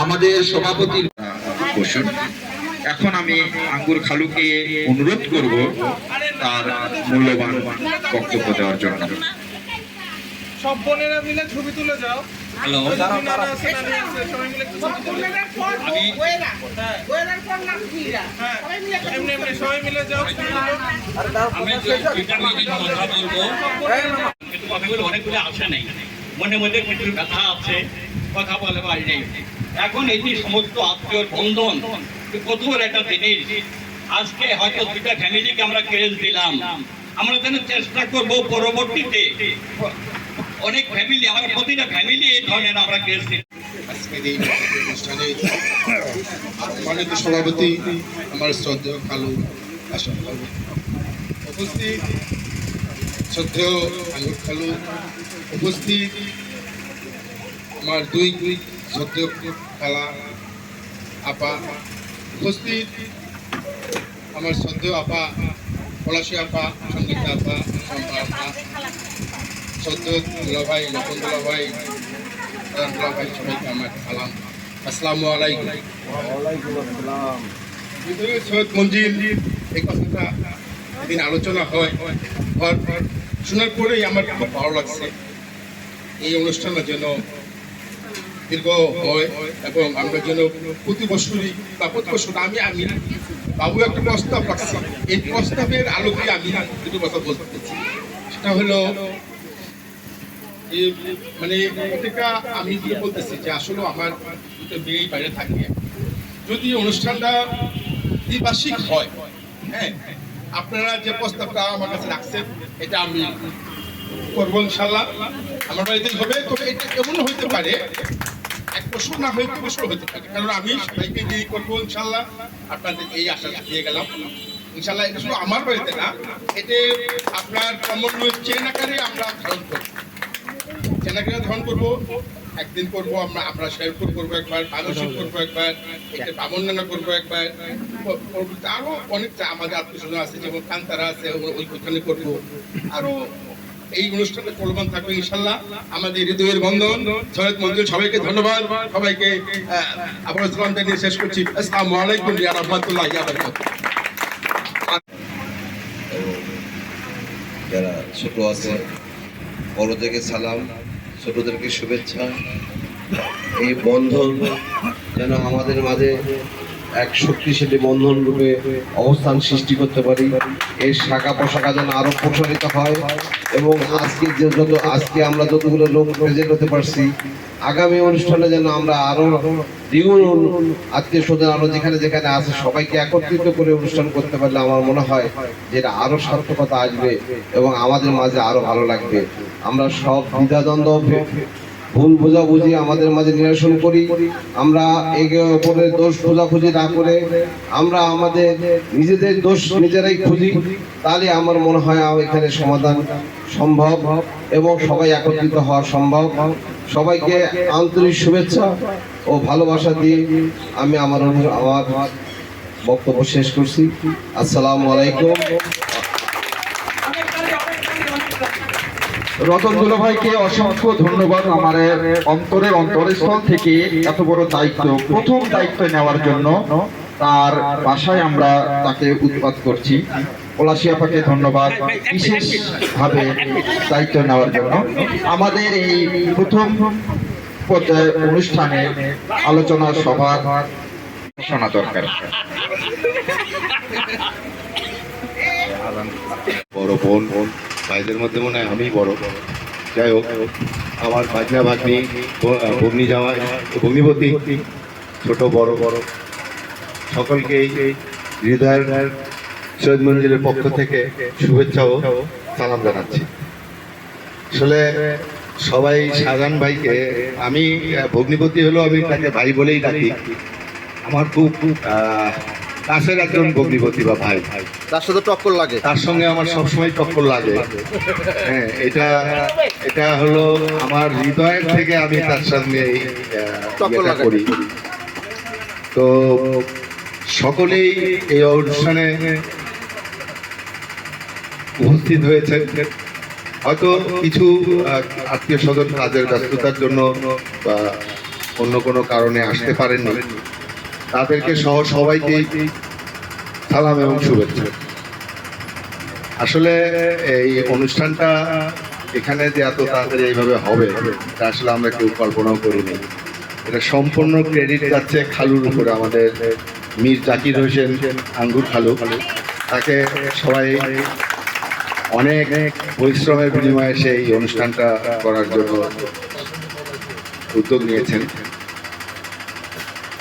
আমাদের সভাপতির বসুন। এখন আমি আঙ্গুর খালুকে অনুরোধ করব তার মূল্যবান বক্তব্য দেওয়ার জন্য। সব বোনেরা মিলে ছবি তুলে যাও। হ্যালো, সবাই মিলে যাও। কথাগুলো অনেকগুলো আসে নাই, মনে মধ্যে কিছু ব্যথা আছে, কথা বলে পারি নেই। এখন এই যে সমস্ত আত্মীয় বন্ধন কঠোর একটা জিনিস, আজকে হয়তো দুইটা ফ্যামিলিকে আমরা ক্রেজ দিলাম, আমরা যেন চেষ্টা করবো পরবর্তীতে অনেক ফ্যামিলি, আমার প্রতিটা ফ্যামিলি এই ধরনের আমরা ক্রেজ দিই। আজকের এই অনুষ্ঠানে সম্মানিত সভাপতি আমার শ্রদ্ধেয় খালু আসন খালু উপস্থিত, শ্রদ্ধেয় আঙ্গুর খালু উপস্থিত, আমার দুই শ্রদ্ধেয় খালা আপা উপস্থিত, আমার শ্রদ্ধেয় আপা পলাশী আপা, সঙ্গীতা আপা, শম্পা আপা, শ্রদ্ধেয় দুলাভাই, নতুন দুলাভাই, দুলাভাই, সবাইকে আমার সালাম, আসসালামু আলাইকুম। সৈয়দ মঞ্জিল এই কথাটা এদিন আলোচনা হয়, শোনার পরেই আমার খুব ভালো লাগছে। এই অনুষ্ঠানের জন্য দীর্ঘ হয় এবং আমরা যেন প্রতি বছরই বা প্রতি বছর আমি বাবু একটা প্রস্তাব রাখছি, এই প্রস্তাবের আলোকে আমি দুটো কথা বলতে চাচ্ছি। সেটা হলো মানে এটা আমি বলতেছি যে আসলে আমার দুটো মেয়েই বাইরে থাকে, যদি অনুষ্ঠানটা দ্বিবার্ষিক হয়, হ্যাঁ, আপনারা যে প্রস্তাবটা আমার কাছে রাখছেন এটা আমি করবো ইনশাল্লাহ, আমার বাড়িতেই হবে। তবে এটা এমন হইতে পারে এক বছর না হয়ে 2 বছর হতে পারে, কারণ আমি সবাইকে দিয়ে করবো ইনশাল্লাহ। আপনাদের এই আশা দিয়ে গেলাম ইনশাল্লাহ। এটা শুধু আমার বাড়িতে না, এতে আপনার সমন্বয় চেন আকারে আমরা ধারণ করবো, চেন আকারে ধারণ করবো। একদিন করবো আমরা শেরপুর করবো একবার, বাংলাদেশ করবো একবার, এটা বামনডাঙ্গা করবো একবার, আরো অনেকটা আমাদের আত্মীয় আছে, যেমন কান্তারা আছে, ওইখানে করবো। আরো এই অনুষ্ঠানটা চলমান থাকবে ইনশাল্লাহ। আমাদের হৃদয়ের বন্ধন সৈয়দ মঞ্জিল, সবাইকে ধন্যবাদ, সবাইকে আবার সালাম জানিয়ে শেষ করছি। আসসালামু আলাইকুম ওয়া রাহমাতুল্লাহি ওয়া বারাকাতুহু। যারা ছোট আছে বড়দেরকে সালাম, ছোটদেরকে শুভেচ্ছা। এই বন্ধন যেন আমাদের মাঝে এক শক্তিশালী বন্ধন রূপে অবস্থান সৃষ্টি করতে পারি, এর শাখা প্রশাখা যেন আরো প্রসারিত হয় এবং আজকে আমরা যতগুলো লোক প্রেজেন্ট হতে পারছি, আগামী অনুষ্ঠানে যেন আমরা আরো দ্বিগুণ আত্মীয় স্বজন আরো যেখানে যেখানে আছে সবাইকে একত্রিত করে অনুষ্ঠান করতে পারলে আমার মনে হয় যে এটা আরো সার্থকতা আসবে এবং আমাদের মাঝে আরো ভালো লাগবে। আমরা সব দ্বিধাদ্বন্দ্ব, ভুল বোঝাবুঝি আমাদের মাঝে নিরসন করি, আমরা একে অপরের দোষ খোঁজাখুঁজি না করে আমরা আমাদের নিজেদের দোষ নিজেরাই খুঁজি, তাহলে আমার মনে হয় এখানে সমাধান সম্ভব এবং সবাই একত্রিত হওয়া সম্ভব। সবাইকে আন্তরিক শুভেচ্ছা ও ভালোবাসা দিয়ে আমি আমার বক্তব্য শেষ করছি। আসসালামু আলাইকুম। রতন দুলা ভাইকে অসংখ্য ধন্যবাদ আমার অন্তরস্থল থেকে এত বড় দায়িত্ব, প্রথম দায়িত্ব নেওয়ার জন্য। তার বাসায় আমরা তাকে উৎপাদ করছি। পলাশী আপাকে ধন্যবাদ বিশেষভাবে দায়িত্ব নেওয়ার জন্য। আমাদের এই প্রথম পর্যায়ে অনুষ্ঠানে আলোচনা সভা শোনা দরকার। বড় বোন ভাইদের মধ্যে মনে হয় আমি বড়। যাই হোক, আমার ভাগনা ভাগ্নি, ভগ্নি জামাই, ভগ্নিপতি, ছোট বড় সকলকে এই হৃদয়ের সৈয়দ মঞ্জিলের পক্ষ থেকে শুভেচ্ছা ও সালাম জানাচ্ছি। আসলে সবাই শাহজাহান ভাইকে, আমি ভগ্নিপতি হলেও আমি তাকে ভাই বলেই ডাকি। আমার খুব কাছের একজন ভগ্নিপতি বা ভাই, তার সাথে টক্কর লাগে, তার সঙ্গে আমার সবসময় টক্কর লাগে। হ্যাঁ, এটা হলো আমার হৃদয়ের থেকে আমি তার সঙ্গে টক্কর করি। তো সকলেই এই অনুষ্ঠানে উপস্থিত হয়েছে। হয়তো কিছু আত্মীয় স্বজন কাজের ব্যস্ততার জন্য বা অন্য কোনো কারণে আসতে পারেননি, তাদেরকে সহ সবাইকে সালাম এবং শুভেচ্ছা। আসলে এই অনুষ্ঠানটা এখানে যে এত তাড়াতাড়ি এইভাবে হবে তা আসলে আমরা কেউ কল্পনাও করিনি। এটা সম্পূর্ণ ক্রেডিট যাচ্ছে খালুর উপরে, আমাদের মীর জাকির হোসেন আঙ্গুর খালু। তাকে সবাই অনেক পরিশ্রমের বিনিময়ে সেই অনুষ্ঠানটা করার জন্য উদ্যোগ নিয়েছেন।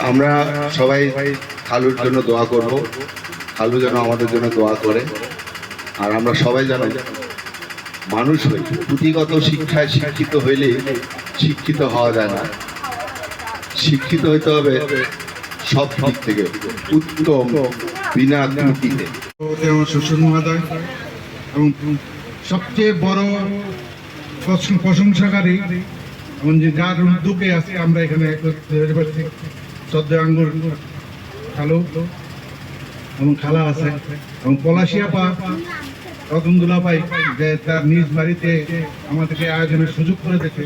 আমরা সবাই খালুর জন্য দোয়া করব, খালু যেন আমাদের জন্য দোয়া করে। আর আমরা সবাই যেন মানুষ হই, পুঁথিগত শিক্ষায় শিক্ষিত হইলে শিক্ষিত হওয়া যায় না, শিক্ষিত হইতে হবে সব দিক থেকে উত্তম, বিনা ত্রুটিতে। আমার শ্বশুর মহোদয় এবং সবচেয়ে বড় প্রশংসাকারী এবং যে যার উদ্যোগে আছে আমরা এখানে শ্রদ্ধা আঙ্গুর খালু এবং খালা আছে এবং পলাশী আপা, রতন দুলা ভাই যে তার নিজ বাড়িতে আমাদেরকে আয়োজনের সুযোগ করে দিয়েছে,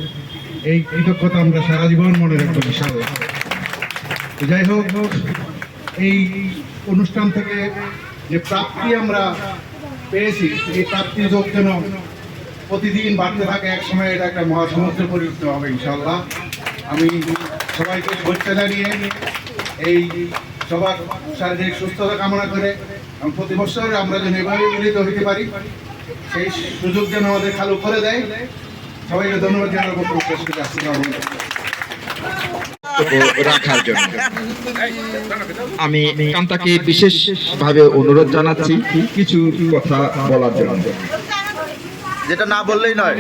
এই কৃতজ্ঞতা আমরা সারা জীবন মনে রাখবো ইনশাআল্লাহ। যাই হোক, এই অনুষ্ঠান থেকে যে প্রাপ্তি আমরা পেয়েছি, এই প্রাপ্তি যোগ যেন প্রতিদিন বাড়তে থাকে, এক সময় এটা একটা মহাসমুদ্রে পরিণত হবে ইনশাআল্লাহ। আমি সবাইকে শুভেচ্ছা জানিয়ে এই সবার শারীরিক সুস্থতা কামনা করে এবং প্রতি বছর আমরা যেন এভাবে মিলিত হইতে পারি সেই সুযোগ যেন আমাদের খালু করে দেয়। সবাইকে ধন্যবাদ জানাবো রাখার জন্য আমি কান্তাকে বিশেষভাবে অনুরোধ জানাচ্ছি কিছু কথা বলার জন্য, যেটা না বললেই নয়।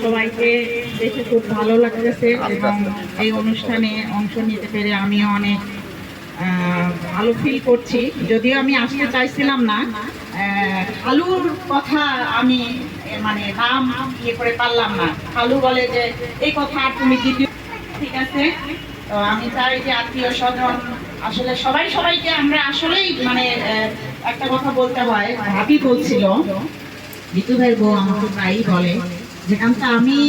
সবাইকে দেখে খুব ভালো লাগতেছে এবং এই অনুষ্ঠানে অংশ নিতে পেরে আমিও অনেক ভালো ফিল করছি। যদিও আমি আসতে চাইছিলাম না, খালুর কথা আমি মানে নাম ইয়ে করে পারলাম না। খালু বলে যে এই কথা আর তুমি দ্বিতীয়, ঠিক আছে। তো আমি চাই যে আত্মীয় স্বজন আসলে সবাইকে আমরা আসলেই মানে একটা কথা বলতে হয়, ভাবি বলছিল, জিতু ভাইয়ের বউ আমাকে প্রায়ই বলে যেখানটা আমি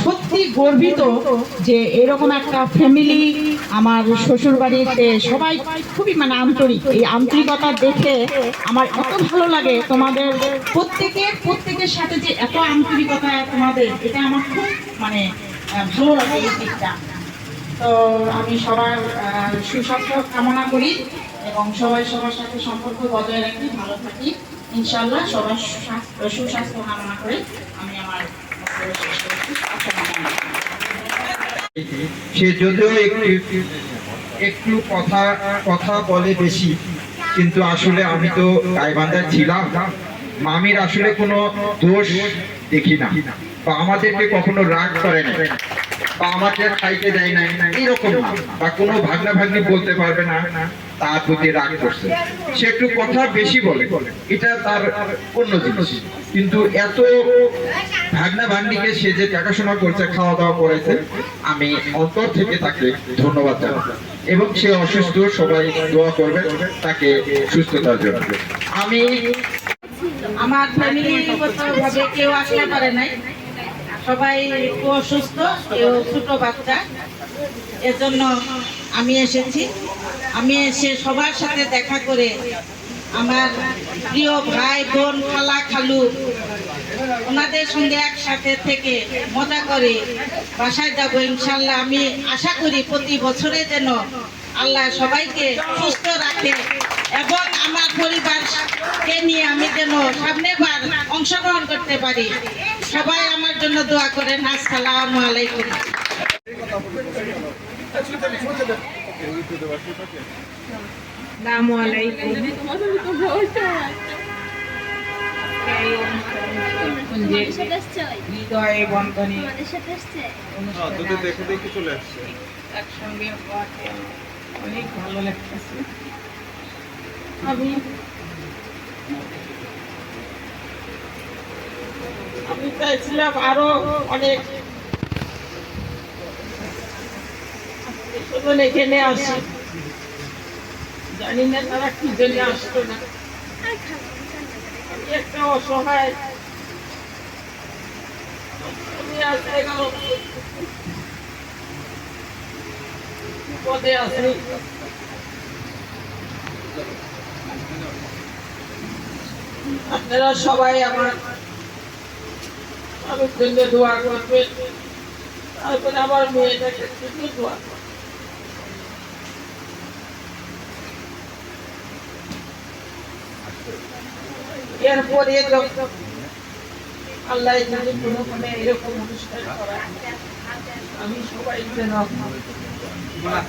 সত্যি গর্বিত যে এরকম একটা ফ্যামিলি আমার শ্বশুর বাড়িতে সবাই খুবই মানে আন্তরিক। এই আন্তরিকতা দেখে আমার এত ভালো লাগে, তোমাদের প্রত্যেকের সাথে যে এত আন্তরিকতা তোমাদের, এটা আমার খুব মানে ভালো লাগে এই দিকটা। তো আমি সবার সুস্বাস্থ্য কামনা করি এবং সবাই সবার সাথে সম্পর্ক বজায় রাখি, ভালো থাকি ইনশাআল্লাহ। সবার সুস্বাস্থ্য কামনা করে আমি আমার বক্তব্য শেষ করছি। সে যদিও একটু কথা বলে বেশি, কিন্তু আসলে আমি তো গাইবান্ধায় ছিলাম, মামির আসলে কোনো দোষ দেখি না, বা আমাদেরকে কখনো রাগ করে না, বা আমাদের খাইতে দেয় না, এরকম না, বা কোনো ভাগনা ভাগ্নি বলতে পারবে না তার প্রতি রাগ করছে। সে একটু কথা বেশি বলে, এটা তার অন্য জিনিস, কিন্তু এত ভাগনা ভাগ্নিকে সে যে দেখাশোনা করছে, খাওয়া দাওয়া করেছে, আমি অন্তর থেকে তাকে ধন্যবাদ জানাই। এবং সে অসুস্থ, সবাই দোয়া করবে তাকে সুস্থতার জন্য। আমি আমার ফ্যামিলিগতভাবে কেউ আসতে পারে নাই, সবাই একটু অসুস্থ, কেউ ছোট বাচ্চা, এজন্য আমি এসেছি। আমি এসে সবার সাথে দেখা করে আমার প্রিয় ভাই বোন খালা খালু ওনাদের সঙ্গে একসাথে থেকে মজা করে বাসায় যাবো ইনশাল্লাহ। আমি আশা করি প্রতি বছরে যেন আল্লাহ সবাইকে সুস্থ রাখে এবং আমার পরিবারকে নিয়ে আমি যেন সামনের বার অংশগ্রহণ করতে পারি। সবাই আমার জন্য দোয়া করেন। আসসালামু আলাইকুম। আসসালামু আলাইকুম। হৃদয় বন্ধনে একসঙ্গে হওয়াতে অনেক ভালো লাগতেছে। আমি চাইছিলাম আরো অনেক এখানে আসে, জানি না তারা কি জন্য আসতো না। আমি একটা অসহায়, আমি আসতে গেল পদে আছি। আপনারা সবাই আমার জন্য দোয়া করবেন, তারপরে আমার মেয়েটাকে দোয়া করবেন। এরপরে আল্লাহ যদি কোনো এরকম অনুষ্ঠান করা, আমি সবাই যেন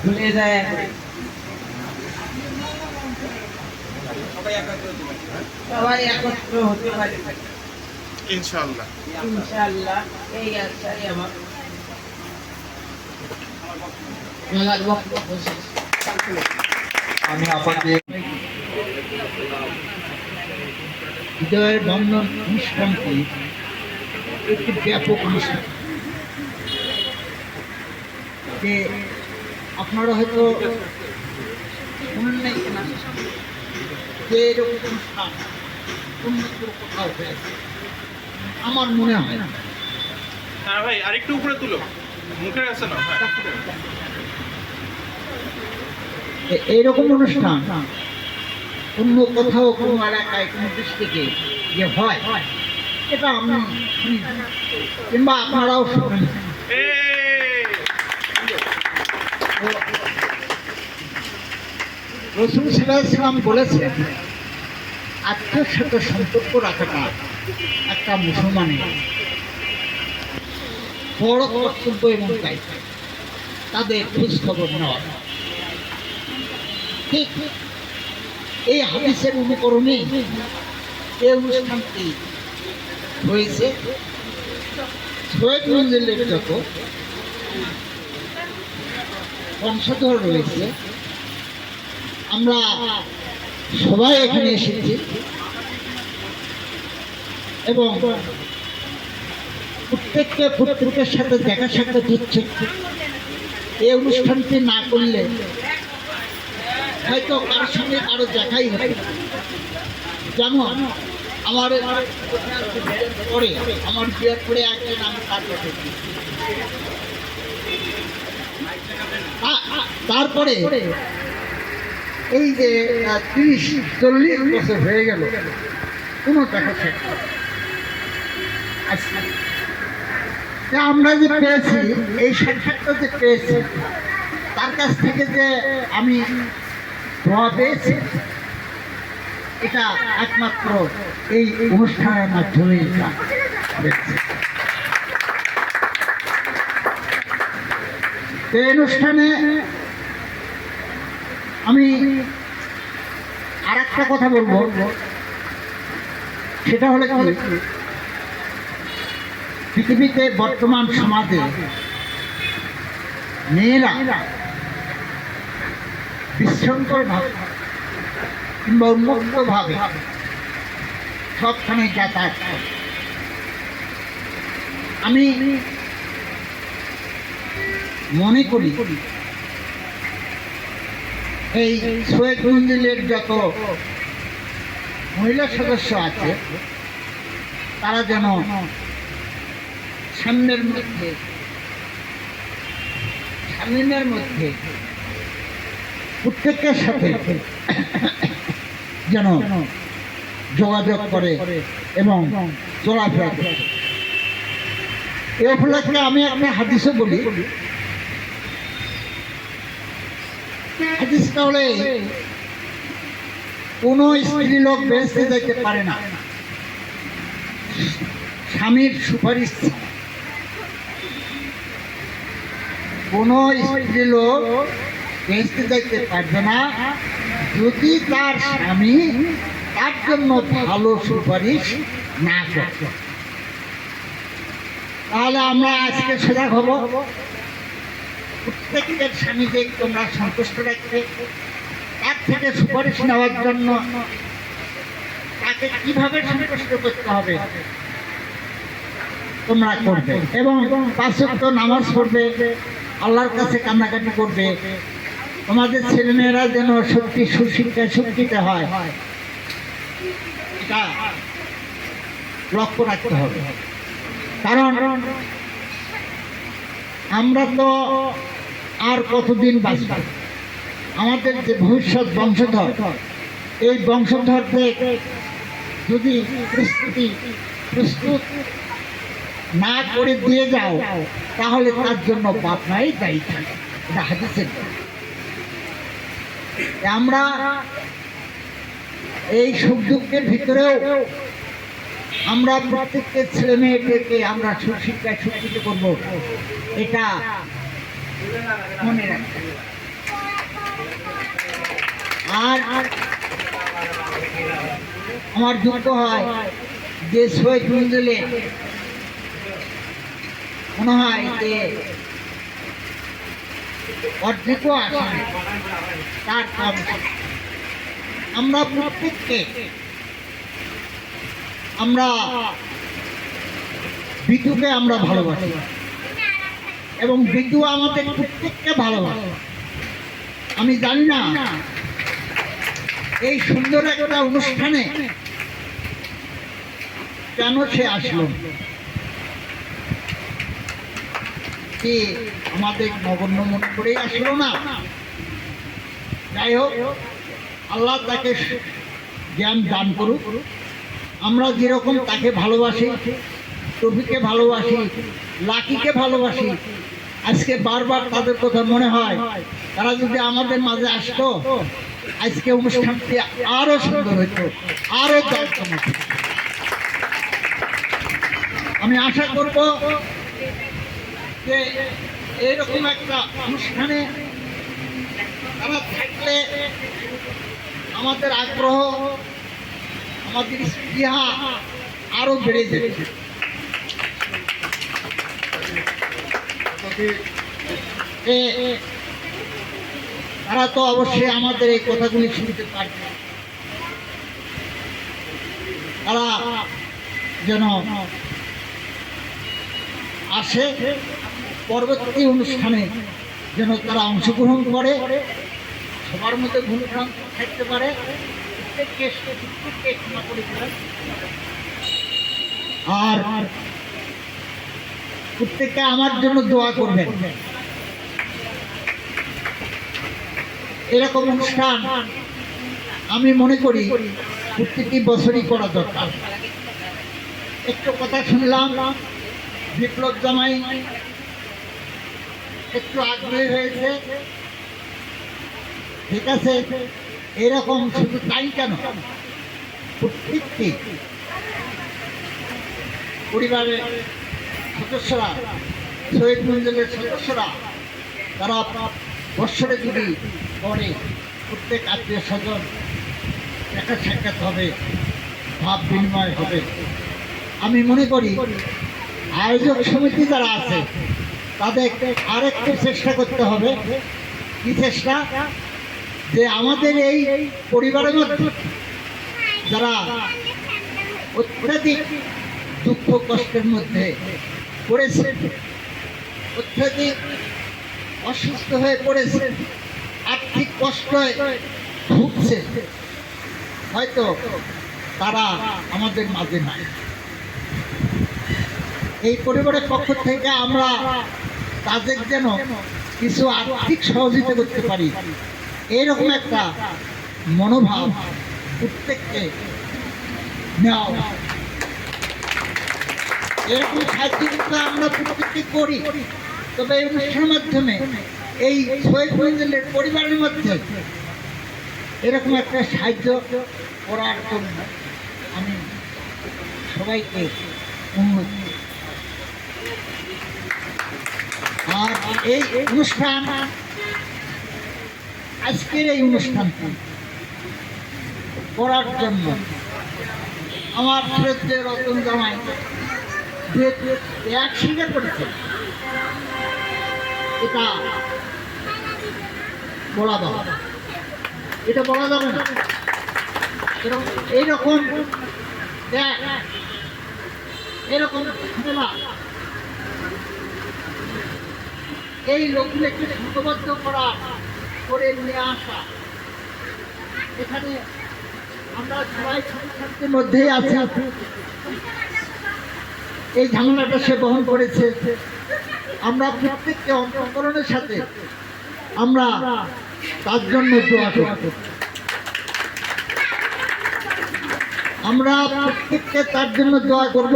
ভুলে যায়, সবাই একত্র হতে পারে ইনশাআল্লাহ। ইনশাআল্লাহ। এই আশাই আমার বক্তব্য শেষ। আমি আপনাকে হৃদয়ের বন্ধন অনুষ্ঠানটি একটি ব্যাপক অনুষ্ঠান, যে আপনারা হয়তো শুনেন নাই কিনা, যে এরকম অনুষ্ঠান অন্য কোথাও হয়েছে আমার মনে হয় না। হ্যাঁ ভাই, আরেকটু উপরে তুলো, মুখে আছে না। এইরকম অনুষ্ঠান অন্য কোথাও কোনো এলাকায় কোনো ডিস্ট্রিক্টে যে হয়, এটা আমি শুনি কিংবা আপনারাও শুনেন। রাসূল সাল্লাল্লাহু আলাইহি ওয়াসাল্লাম বলেছেন, আত্মীয়ের সাথে সম্পর্ক রাখাটা একটা মুসলমানের বড় কর্তব্য এবং দায়িত্ব, তাদের খোঁজ খবর নেওয়া। ঠিক এই হাদিসের অনুকরণে এই অনুষ্ঠানটি হয়েছে। সৈয়দ মঞ্জিলের যত বংশধর রয়েছে, আমরা সবাই এখানে এসেছি এবং প্রত্যেকের সাথে দেখা সাক্ষাৎ হচ্ছে। এই অনুষ্ঠানটি না করলে হয়তো কারোর সঙ্গে কারো দেখাই হবে। যেমন আমার পরে আমার বিয়ের পরে একজন আমি কাজ করছি, তারপরে এই যে 30-40 বছর হয়ে গেল কোনো দেখা সাক্ষাৎ। যে আমরা যে পেয়েছি, এই সাক্ষাৎটা যে পেয়েছি, তার কাছ থেকে যে আমি দোয়া পেয়েছি, এটা একমাত্র এই অনুষ্ঠানের মাধ্যমেই পেয়েছি। এই অনুষ্ঠানে আমি আর একটা কথা বলবো, সেটা হলো কি, পৃথিবীতে বর্তমান সমাজে মেয়েরা বিশৃঙ্খল ভাবে কিংবা উন্মুক্ত ভাবে সবখানে যাতায়াত করে। আমি মনে করি এই সৈয়দ মঞ্জিলের যত মহিলা সদস্য আছে তারা যেন সামনের মধ্যে প্রত্যেকের সাথে যেন যোগাযোগ করে এবং চলাফেরা করে। এই উপলক্ষে আমি একটা হাদিসও বলি। হাদিসটা হলে কোন স্ত্রী লোক বেঁচতে যেতে পারে না স্বামীর সুপারিশ ছাড়া। কোন স্ত্রী লোক বেঁচতে যেতে পারবে না যদি তার স্বামী তার জন্য ভালো সুপারিশ না করে। তাহলে আমরা আজকে সজাগ হব, প্রত্যেকের স্বামীকে তোমরা সন্তুষ্ট রাখবে, তার থেকে সুপারিশ নেওয়ার জন্য তাকে কিভাবে সন্তুষ্ট করতে হবে তোমরা করবে, এবং 5 ওয়াক্ত নামাজ পড়বে, আল্লাহর কাছে কান্নাকাটি করবে। তোমাদের ছেলেমেয়েরা যেন সত্যি সুশিক্ষায় শিক্ষিত হয়, এটা লক্ষ্য রাখতে হবে। কারণ আমরা তো আর কতদিন বাঁচব, আমাদের যে ভবিষ্যৎ বংশধর, এই বংশধরদের যদি প্রস্তুত না করে দিয়ে যাও তাহলে তার জন্য বাপ মাই দায়ী থাকে। এটা হাদিসের। আমরা এই সুখ দুঃখের ভিতরেও আমরা প্রত্যেকের ছেলে মেয়েদেরকে আমরা সুশিক্ষায় শিক্ষিত করব, এটা মনে রাখতে। আর আমার দুঃখ হয় যে সৈয়দ মঞ্জিলে মনে হয় যে অর্ধেকও আসে তার কম। আমরা প্রত্যেককে আমরা বিদুকে আমরা ভালোবাসি এবং বিদু আমাদের প্রত্যেককে ভালোবাসে। আমি জানি না এই সুন্দর একটা অনুষ্ঠানে কেন সে আসলো, কি আমাদের নগণ্য মনে করে আসলো না। যাই হোক, আল্লাহ তাকে জ্ঞান দান করুক। আমরা যেরকম তাকে ভালোবাসি, টফিকে ভালোবাসি, লাকিকে ভালোবাসি, আজকে বারবার তাদের কথা মনে হয় তারা যদি আমাদের মাঝে আসতো আজকে অনুষ্ঠানটি আরো সুন্দর হইতো, আরো জমজমাট। আমি আশা করব যে এইরকম একটা অনুষ্ঠানে তারা থাকলে আমাদের আগ্রহ, আমাদের স্পৃহা আরো বেড়ে যাবে। তারা তো অবশ্যই আমাদের এই কথাগুলি শুনতে পারবে, তারা যেন আসে, পরবর্তী অনুষ্ঠানে যেন তারা অংশগ্রহণ করে, সবার মধ্যে ভুলভ্রান্তি থাকতে পারে। আর প্রত্যেককে আমার জন্য দোয়া করবেন। এরকম অনুষ্ঠান আমি মনে করি প্রত্যেকটি বছরই করা দরকার। একটু কথা শুনলাম বিপ্লব জামাই একটু আগ্রহী হয়েছে, ঠিক আছে। এরকম শুধু তাই কেন, প্রত্যেকটি পরিবারের সদস্যরা, শহীদ মঞ্জিলের সদস্যরা, তারা বৎসরে যদি পরে প্রত্যেক আত্মীয় স্বজন দেখা সাক্ষাৎ হবে, ভাব বিনিময় হবে। আমি মনে করি আয়োজক সমিতি যারা আছে তাদের আরেকটু চেষ্টা করতে হবে। কি চেষ্টা? যে আমাদের এই পরিবারের মধ্যে যারা অত্যাধিক দুঃখ কষ্টের মধ্যে পড়েছে, অত্যাধিক অসুস্থ হয়ে পড়েছে, আর্থিক কষ্টে ভুগছে, হয়তো তারা আমাদের মাঝে নাই। এই পরিবারের পক্ষ থেকে আমরা তাদের যেন কিছু আর্থিক সহযোগিতা করতে পারি, এরকম একটা মনোভাব প্রত্যেককে নেওয়া। এরকম সাহায্য আমরা প্রত্যেককে করি, তবে এই অনুষ্ঠানের মাধ্যমে এই শহীদ মঞ্জিলের পরিবারের মধ্যে এরকম একটা সাহায্য করার জন্য আমি সবাইকে অনুরোধ করি। আর এই অনুষ্ঠান, আজকের এই অনুষ্ঠানটি করার জন্য আমার শ্রদ্ধেয় রতন জামাই এক স্বীকার করেছে, এটা বলা যাবে না, এটা বলা যাবে না। এইরকম এরকম ঝামেলা এই লোকগুলোকে সংঘবদ্ধ করা, করে নিয়ে আসা, এখানে আমরা সবাই ছাত্রছাত্রীর মধ্যেই আছি। এই ঝামেলাটা সে বহন করেছে। আমরা প্রত্যেককে অন্তঃকরণের সাথে আমরা তার জন্য দোয়া করি। আমরা প্রত্যেককে তার জন্য দোয়া করব।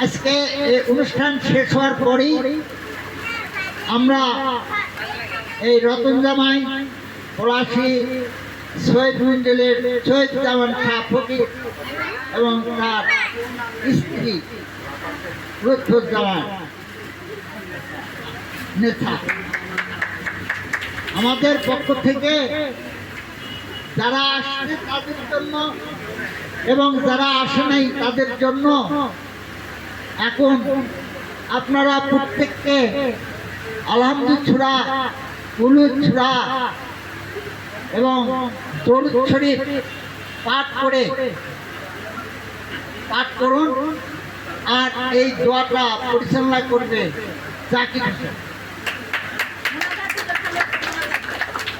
আজকে এই অনুষ্ঠান শেষ হওয়ার পরেই আমরা এই রতন জামাই, পলাশী শহীদ মঞ্জিলের শহীদ জামান শাহ ফকির এবং তার স্ত্রী লুৎফুজ্জামান নেতা, আমাদের পক্ষ থেকে যারা আসছে তাদের জন্য এবং যারা আসে নাই তাদের জন্য এখন আপনারা প্রত্যেককে আলহামদুলিল্লাহ ছুরা, কুলুদ ছুরা এবং দরুদ শরীফ পাঠ করুন। আর এই দোয়াটা পরিচালনা করবে জাকির হোসেন।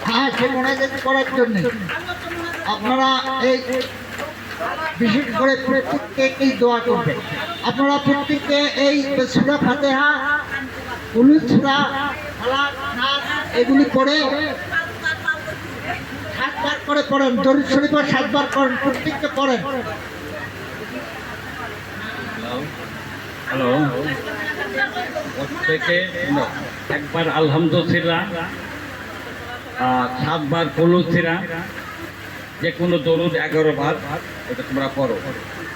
হ্যাঁ, সে মোনাজাত করার জন্য আপনারা এই বিশেষ করে প্রত্যেককেই দোয়া করবেন। আপনারা প্রত্যেককে এই সূরা ফাতিহা, কুলুদ সূরা, ফালাক, নাস এগুলি পড়ে 7 বার করে পড়েন। দরুদ শরীফ 7 বার করেন, প্রত্যেককে পড়েন। হ্যালো, প্রত্যেকে একবার আলহামদুলিল্লাহ, 7 বার কুলুদ ছিরা, যে কোনো দরুদ 11 বার, এটা তোমরা পড়ো।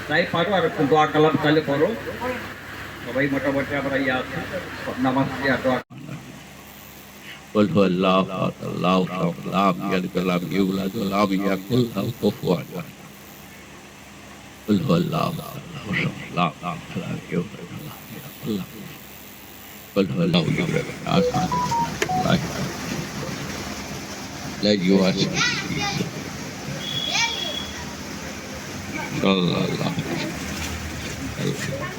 তাই পারো, আর দোয়া কালাম তাহলে পড়ো। সবাই মোটামুটি আমরা আছে নামাজ দিয়া দোয়া। قل هو الله احد الله الصمد لم يلد ولم يولد ولم يكن له كفوا احد. قل هو الله احد الله الصمد لم يلد ولم يولد ولم يكن له. قل هو الله احد لا يواسع صلى الله عليه وسلم.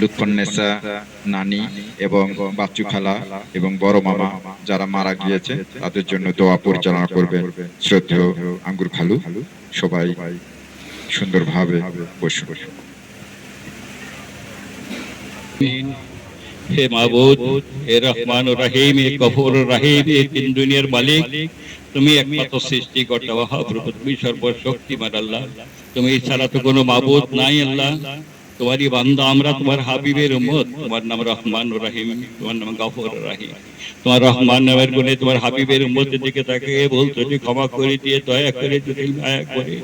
লুৎফুন্নেসা নানি এবং বাচ্চু খালা এবং বড় মামা যারা মারা গিয়েছে তাদের জন্য দোয়া পরিচালনা করবেন শ্রদ্ধেয় আঙ্গুর খালু। সবাই সুন্দরভাবে বসে হে মাবুদ, হে রহমান ও রহিম, হে গফুর ও রহিম, হে তিন দুনিয়ার মালিক, তুমি একমাত্র সৃষ্টিকর্তা, মহাপ্রভু, তুমি সর্বশক্তিমান আল্লাহ, তুমি ছাড়া তো কোনো মাবুদ নাই আল্লাহ। তোমারই বান্দা আমরা, তোমার হাবিবের উম্মত। তোমার নাম রহমান ও রহিম, তোমার নাম গফুর ও রহিম। তোমার রহমান নামের গুণে তোমার হাবিবের উম্মতের দিকে তাকিয়ে বলতো যে ক্ষমা করে দিয়ে দয়া করে যদি মায়া করে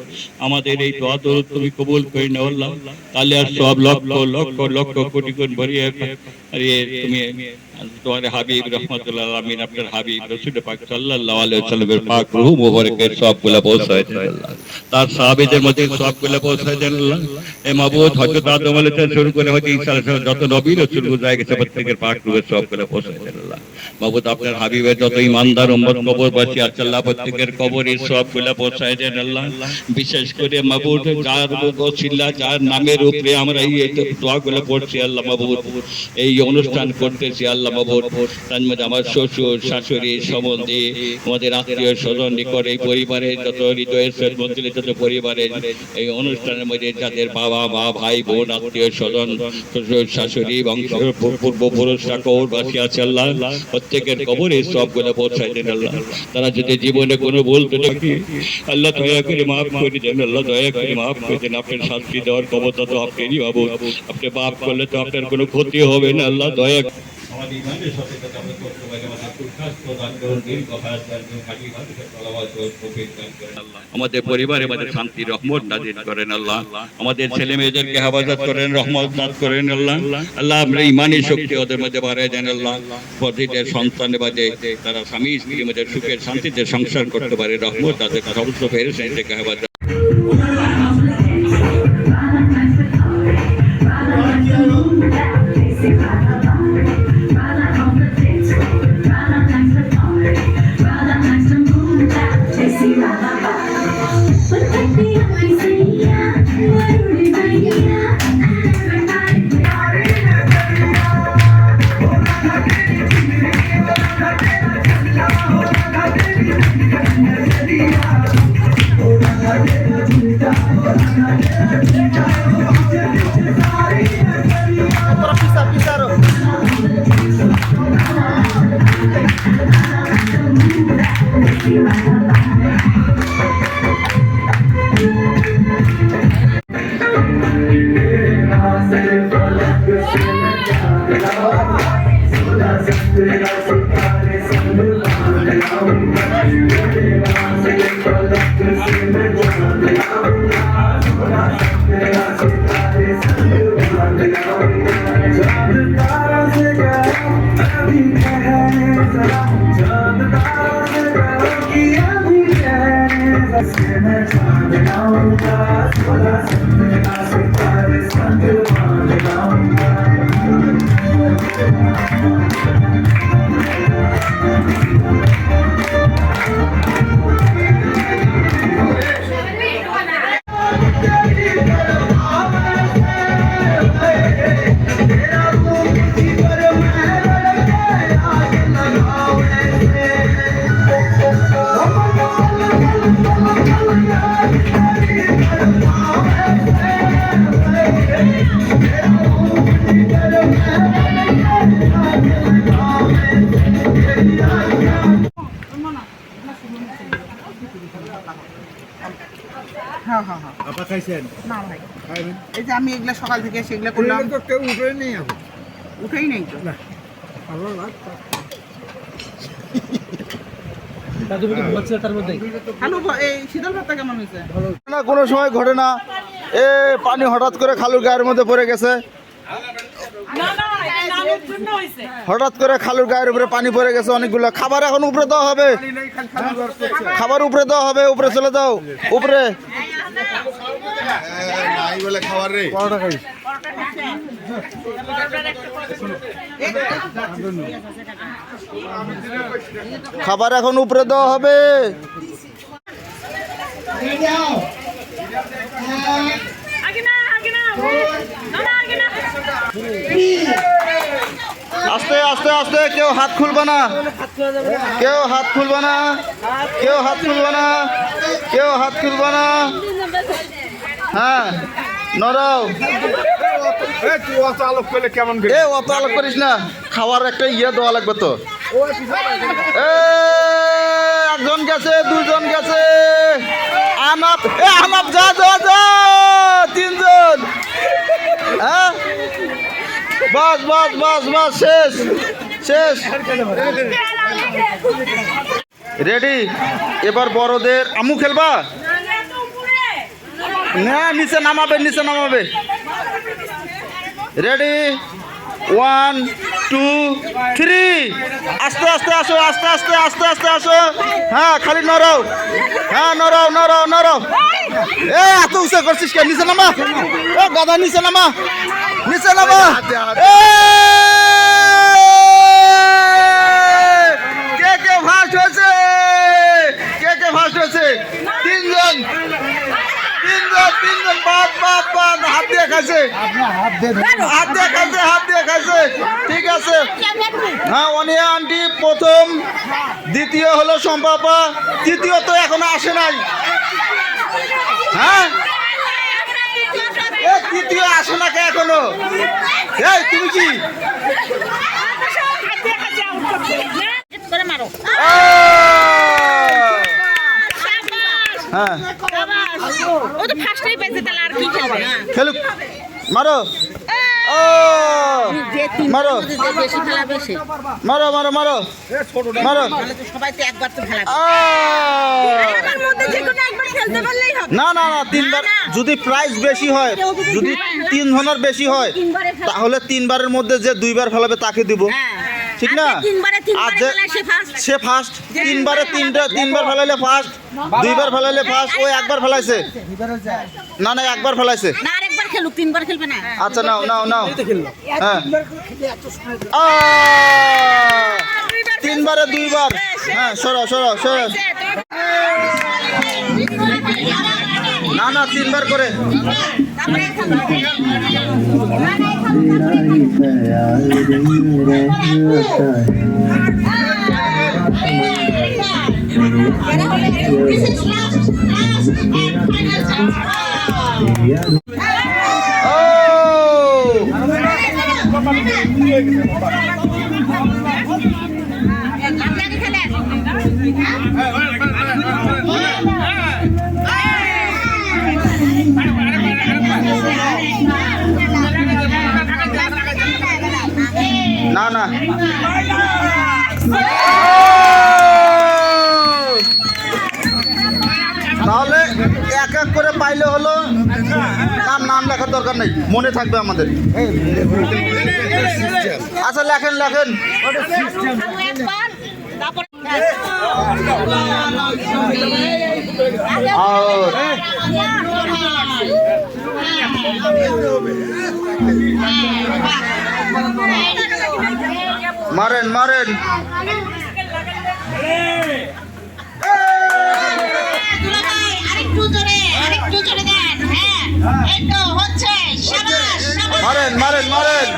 আমাদের এই দোয়া দরুদ তুমি কবুল করে নাও আল্লাহ। তাহলে আর সব লক্ষ লক্ষ লক্ষ কোটি গুণ ভরিয়ে তুমি তোমার হাবিব রহমাতুল্লাহ আলামিন, আপনার হাবিব রাসূল পাক সাল্লাল্লাহু আলাইহি ওয়াসাল্লামের পাক রূহ মুবারকের সবগুলা পৌঁছায় দেন আল্লাহ। তার সাহাবীদের মধ্যে সবগুলা পৌঁছায় দেন আল্লাহ। এ মাবুদ, হযরত আদম আলাইহিস সালাম শুরু করে হযরত ঈসা আলাইহিস সালাম যত নবী রাসূল গুজরায় গেছে প্রত্যেকের পাক রূহের সবগুলা পৌঁছায় দেন আল্লাহ। মাবুদ, আপনার হাবিবের যত ঈমানদার উম্মত কবরবাসী আছে আল্লাহ, প্রত্যেকের কবরের সবগুলা পৌঁছায় দেন আল্লাহ। বিশেষ করে মাবুদ, যার ওসিলা যার নামের উপরে আমরা এই দোয়াগুলো পড়ছি আল্লাহ মাবুদ, এই অনুষ্ঠান করতেছি আল্লাহ মাবুদ, তার মধ্যে আমার শ্বশুর শাশুড়ি সম্বন্ধে আমাদের আত্মীয় স্বজন নিকট এই পরিবারের যত হৃদয়ের মন্দিরের যত পরিবারের এই অনুষ্ঠানের মধ্যে যাদের বাবা মা ভাই বোন আত্মীয় স্বজন শ্বশুর শাশুড়ি বংশ পূর্বপুরুষরা কবরবাসী আছে আল্লাহ, প্রত্যেকের কবরে সবগুলো পৌঁছায় দেন আল্লাহ। তারা যদি জীবনে কোনো বলতে নাকি আল্লাহ দয়া করে মাফ করে দেন আল্লাহ, দয়া করে মাফ করে দেন। আপনার শাস্তি দেওয়ার ক্ষমতা তো আপনারই বাবু, আপনি মাফ করলে তো আপনার কোনো ক্ষতি হবে না আল্লাহ, দয়া আমাদের ইমানের সাথে কথা আমরা করতে পারি, আমাদের সুস্বাস্থ্য প্রদান করুন, দীর্ঘ হায়াত দান করুন, হাঁটি মানুষের চলাচল তৌফিক দান করেন আল্লাহ। আমাদের পরিবারে আমাদের শান্তি রহমত নাজিল করেন আল্লাহ। আমাদের ছেলে মেয়েদেরকে হেফাজত করেন, রহমত দান করেন আল্লাহ। আল্লাহ, আমরা ইমানি শক্তি ওদের মধ্যে বাড়ায় দেন আল্লাহ। প্রতিটা সন্তানের মাঝে তারা স্বামী স্ত্রীর মধ্যে সুখের শান্তিতে সংসার করতে পারে, রহমত তাদের সমস্ত ফেরেশতা থেকে হেফাজত। হ্যাঁ হ্যাঁ হ্যাঁ আপা খাইছেন না ভাই, খাইবেন? এই যে আমি এগুলা সকাল থেকে সেগুলা করলাম, তো কেউ উঠে নেই এখন, উঠেই নেই তো। ভালো না হ্যালো, এই শীতল ভাতটা কেমন হয়েছে? না কোনো সময় ঘটে না, এ পানি হঠাৎ করে খালুর গায়ের মধ্যে পড়ে গেছে, হঠাৎ করে খালুর গায়ের উপরে পানি পড়ে গেছে অনেকগুলো। খাবার এখন উপরে দেওয়া হবে, খাবার উপরে দেওয়া হবে, উপরে চলে দাও উপরে। খাবার এখন উপরে দেওয়া হবে। আস্তে আস্তে আস্তে, কেউ হাত খুলবে না, কেউ হাত খুলবে না, কেউ হাত খুলবে না, কেউ হাত খুলবে না। হ্যাঁ, নড়াও। তুই অত আলোক করলে কেমন এ অত আলোক করিস না, খাওয়ার একটা ইয়ে দেওয়া লাগবে তো। একজন গেছে, দুজন গেছে, আনাপ আনাপ যা যা যা, তিনজন। হ্যাঁ বাস বাস বাস বাস, শেষ শেষ। রেডি? এবার বড়দের আমু খেলবা না, নিচে নামাবে, নিচে নামাবে। রেডি 1 2 3, আস্তে আস্তে আসো, আস্তে আস্তে আস্তে আস্তে আসো। হ্যাঁ খালি নড়াও, হ্যাঁ নড়াও নড়াও নড়াও। এত উঁচা করছিস কে? নিচে নামা, গাদা নিচে নামা, নিচে নামা। কে কে ফার্স্ট হয়েছে? কে কে ফার্স্ট হয়েছে? তিনজন, তিনজন, তিনজন। বাদ বাদ বাদ, হাত দিয়ে খাইছে, হাত দিয়ে খাইছে, হাত দিয়ে খাইছে। ঠিক আছে। হ্যাঁ অনিয়া আন্টি প্রথম, দ্বিতীয় হলো সম্পাপা, তৃতীয় তো এখনো আসে নাই। হ্যাঁ তৃতীয় আসে না কে এখনো? এই তুমি কি হ্যাঁ খেলুক, মারো মারো মারো মারো মারো মারো। না না না, তিনবার যদি প্রাইস বেশি হয়, যদি 3 জনের বেশি হয় তাহলে 3 বারের মধ্যে যে 2 বার ফেলাবে তাকে দিব, ঠিক না? আর যে সে ফার্স্ট, 3 বারে 3 বার ফেলাইলে ফার্স্ট, 2 বার ফেলাইলে ফার্স্ট। ওই একবার ফেলাইছে, না না একবার ফেলাইছে। আচ্ছা নাও নাও নাও। হ্যাঁ 3 বারে 2 বার। হ্যাঁ সরো সরো সরো। না না 3 বার করে। না না তাহলে এক এক করে পাইলে হলো। নাম নাম লেখার দরকার নেই, মনে থাকবে আমাদের। আচ্ছা লেখেন লেখেন। মারেন মারেন। মারেন মারেন মারেন।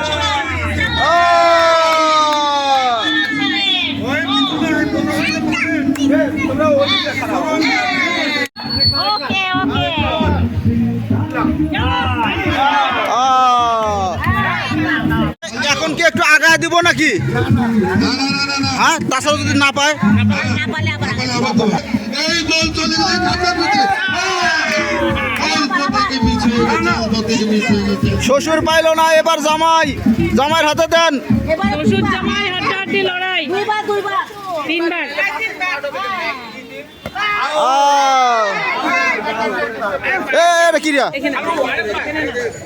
এখন কি একটু আগায় দিব নাকি? হ্যাঁ তাছাড়া যদি না পায় শ্বশুর পাইল না, এবার জামাই, জামাইয়ের হাতে দেন।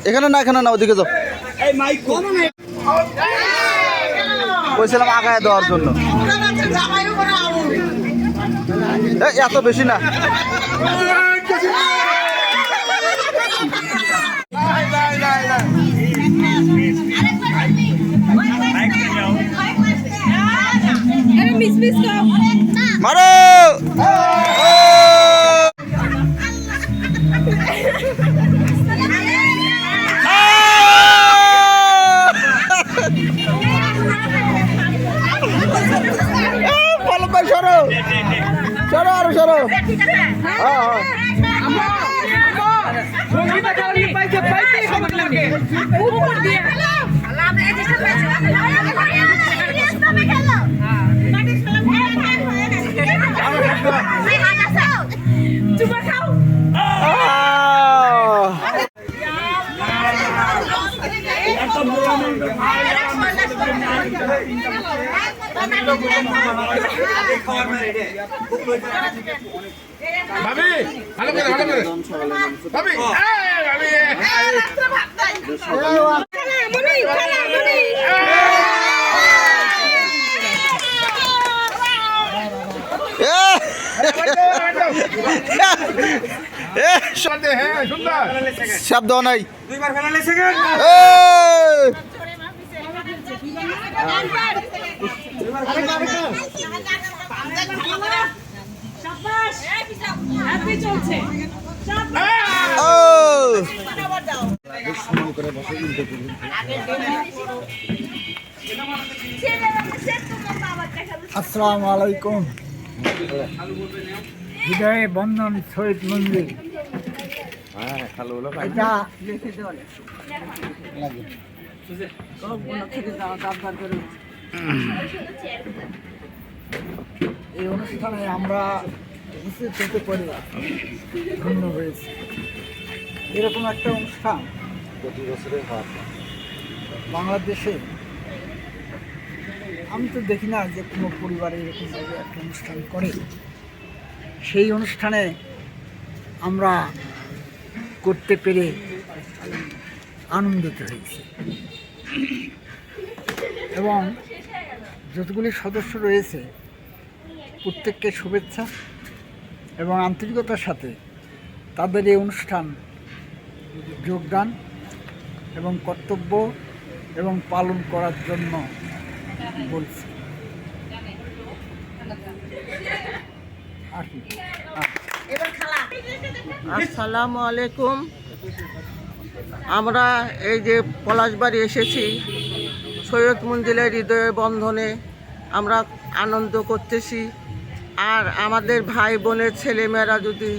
এখানে না, এখানে না, ওদিকে যাও। বলছিলাম আগায় দেওয়ার জন্য। এত বেশি না। মারো সরো সরো আরো সরো। উপর দিয়ে চুমা খাও। ভাবি ভালো করে ভাবি শব্দ নাই চলছে আসসালামু আলাইকুম। হৃদয়ে বন্ধন শহীদ মন্দির এটা এই অনুষ্ঠানে আমরা উপস্থিত হতে পারি ধন্য হয়েছি। এরকম একটা অনুষ্ঠান প্রতি বছরের বাংলাদেশে আমি তো দেখি না যে কোনো পরিবারে এরকমভাবে একটা অনুষ্ঠান করে। সেই অনুষ্ঠানে আমরা করতে পেরে আনন্দিত হয়েছি এবং যতগুলি সদস্য রয়েছে প্রত্যেককে শুভেচ্ছা এবং আন্তরিকতার সাথে তাদের এই অনুষ্ঠান যোগদান এবং কর্তব্য এবং পালন করার জন্য বলছি। আসসালামু আলাইকুম। আমরা এই যে পলাশবাড়ি এসেছি সৈয়দ মঞ্জিলের হৃদয় বন্ধনে আমরা আনন্দ করতেছি। আর আমাদের ভাই বোনের ছেলেমেয়েরা যদি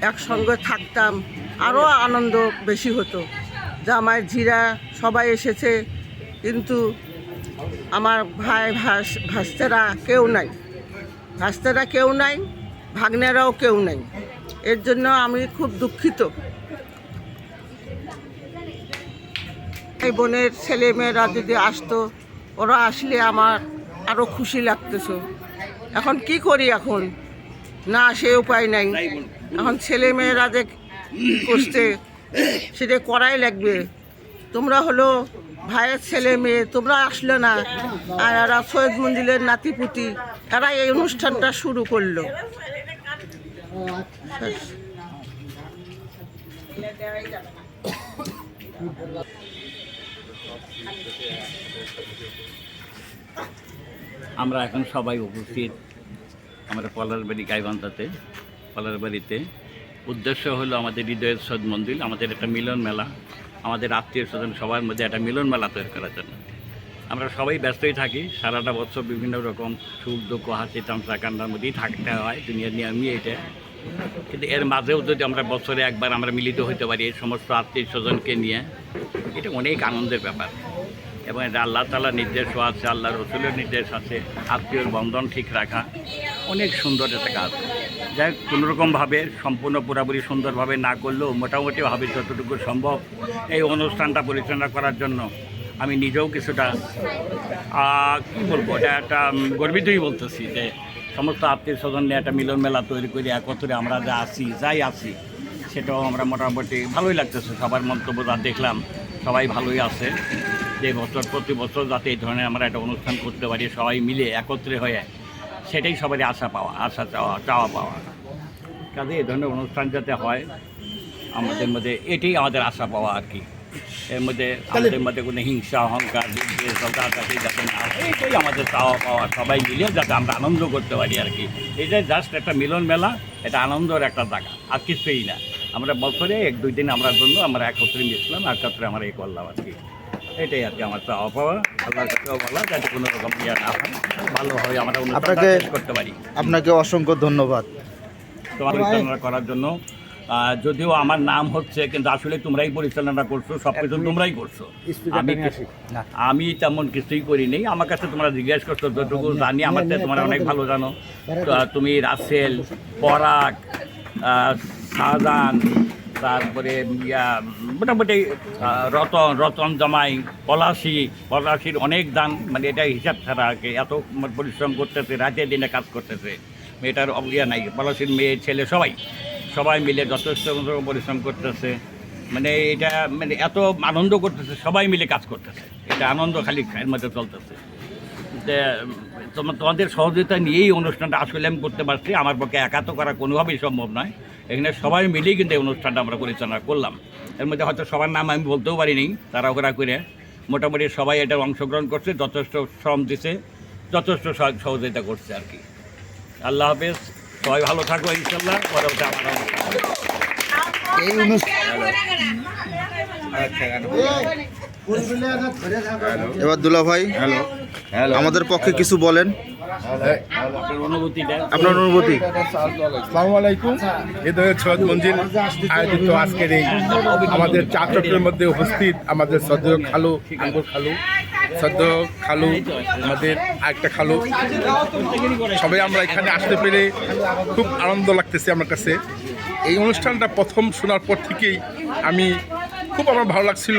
একসঙ্গে থাকতাম আরও আনন্দ বেশি হতো। জামাই ঝিরা সবাই এসেছে, কিন্তু আমার ভাই ভাস্তেরা কেউ নাই, ভাগ্নেরাও কেউ নাই। এর জন্য আমি খুব দুঃখিত। এই বোনের ছেলেমেয়েরা যদি আসতো, ওরা আসলে আমার আরও খুশি লাগতেছে। এখন কি করি, এখন না সে উপায় নাই। এখন ছেলেমেয়েরা যে করছে সেটা করাই লাগবে। তোমরা হলো ভাইয়ের ছেলে মেয়ে, তোমরা আসলে না, আর এরা সৈয়দ মঞ্জিলের নাতিপুতি, এরা এই অনুষ্ঠানটা শুরু করলো। আমরা এখন সবাই উপস্থিত আমরা পলাশবাড়ি গাইবান্ধাতে। পলাশবাড়িতে উদ্দেশ্য হলো আমাদের হৃদয়ের সৈয়দ মঞ্জিল, আমাদের একটা মিলন মেলা, আমাদের আত্মীয় স্বজন সবার মধ্যে একটা মিলন মেলা তৈরি করার জন্য। আমরা সবাই ব্যস্তই থাকি, সারাটা বছর বিভিন্ন রকম সুখ দুঃখ হাসি তামসা কান্নার মধ্যেই থাকতে হয়, দুনিয়ার নিয়মই এটা। কিন্তু এর মাঝেও যদি আমরা বছরে একবার আমরা মিলিত হতে পারি এই সমস্ত আত্মীয় স্বজনকে নিয়ে, এটা অনেক আনন্দের ব্যাপার। এবং এটা আল্লাহ তাআলার নির্দেশও আছে, আল্লাহ রসুলের নির্দেশ আছে। আত্মীয়র বন্ধন ঠিক রাখা অনেক সুন্দর একটা কাজ। যাই হোক, কোনোরকমভাবে সম্পূর্ণ পুরোপুরি সুন্দরভাবে না করলেও মোটামুটিভাবে যতটুকু সম্ভব এই অনুষ্ঠানটা পরিচালনা করার জন্য আমি নিজেও কিছুটা কী বলবো, এটা একটা গর্বিতই বলতেছি যে সমস্ত আত্মীয় স্বজন নিয়ে একটা মিলন মেলা তৈরি করে একত্রে আমরা যা যাই আসি সেটাও আমরা মোটামুটি ভালোই লাগতেছে। সবার মন্তব্য যা দেখলাম সবাই ভালোই আছে, যে বছর প্রতি বছর যাতে এই ধরনের আমরা একটা অনুষ্ঠান করতে পারি সবাই মিলে একত্রে হয়ে, সেটাই সবারই চাওয়া পাওয়া। কাজে এই ধরনের অনুষ্ঠান যাতে হয় আমাদের মধ্যে, এটাই আমাদের আশা পাওয়া আর কি। এর মধ্যে আমাদের মধ্যে কোনো হিংসা অহংকার যাতে যাতে না হয়, এটাই আমাদের চাওয়া পাওয়া। সবাই মিলে যাতে আমরা আনন্দ করতে পারি আর কি। এটাই জাস্ট একটা মিলন মেলা, এটা আনন্দের একটা জায়গা, আর কিছুই না। আমরা বছরে 1-2 দিন আমরা জন্য আমরা একত্রে মিশলাম, একত্রে আমরা এই করলাম আর কি। এটাই আর কি আমার চাওয়া পাওয়া। আল্লাহর কাছেও বলা যাতে কোনো রকম ইয়ে না হয়, ভালোভাবে আমরা অনুষ্ঠানটা শেষ করতে পারি। আপনাকে অসংখ্য ধন্যবাদ পরিচালনা করার জন্য যদিও আমার নাম হচ্ছে, কিন্তু আসলে তোমরাই পরিচালনা করছো, সব কিছু তোমরাই করছো। আমি তেমন কিছুই করিনি। আমার কাছে তোমরা জিজ্ঞেস করছো, যতটুকু জানি আমার থেকে তোমরা অনেক ভালো জানো। তুমি রাসেল, পরাগ, শাহজাহান, তারপরে মোটামুটি রতন জামাই, পলাশির অনেক দান, মানে এটা হিসাব ছাড়া আর কি। এত পরিশ্রম করতেছে, রাতে দিনে কাজ করতেছে, মেয়েটার অবজ্ঞা নাই। পলাশির মেয়ে ছেলে সবাই মিলে যথেষ্ট পরিশ্রম করতেছে। মানে এটা মানে এত আনন্দ করতেছে, সবাই মিলে কাজ করতেছে, এটা আনন্দ খালি এর মধ্যে চলতেছে। তোমাদের সহযোগিতা নিয়েই অনুষ্ঠানটা আসলে আমি করতে পারছি। আমার পক্ষে একা তো করা কোনোভাবেই সম্ভব নয়। এখানে সবাই মিলেই কিন্তু এই অনুষ্ঠানটা আমরা পরিচালনা করলাম। এর মধ্যে হয়তো সবার নাম আমি বলতেও পারিনি, তাড়াহুড়া করে। মোটামুটি সবাই এটা অংশগ্রহণ করছে, যথেষ্ট শ্রম দিছে, যথেষ্ট সহযোগিতা করছে আর কি। আল্লাহ হাফেজ, সবাই ভালো থাকো ইনশাল্লাহ। পরবর্তী আমার এই অনুষ্ঠান এবার দুলা ভাই আমাদের পক্ষে কিছু বলেন, আপনার অনুভূতি। আসসালামু আলাইকুম। হৃদয়ের সৈয়দ মঞ্জিল আয়োজিত আজকের এই আমাদের চা চক্রের মধ্যে উপস্থিত আমাদের শ্রদ্ধেয় খালু, আঙ্গুর খালু, শ্রদ্ধেয় খালু, আমাদের আরেকটা খালু, সবাই আমরা এখানে আসতে পেরে খুব আনন্দ লাগতেছে আমার কাছে। এই অনুষ্ঠানটা প্রথম শোনার পর থেকেই আমার ভালো লাগছিল।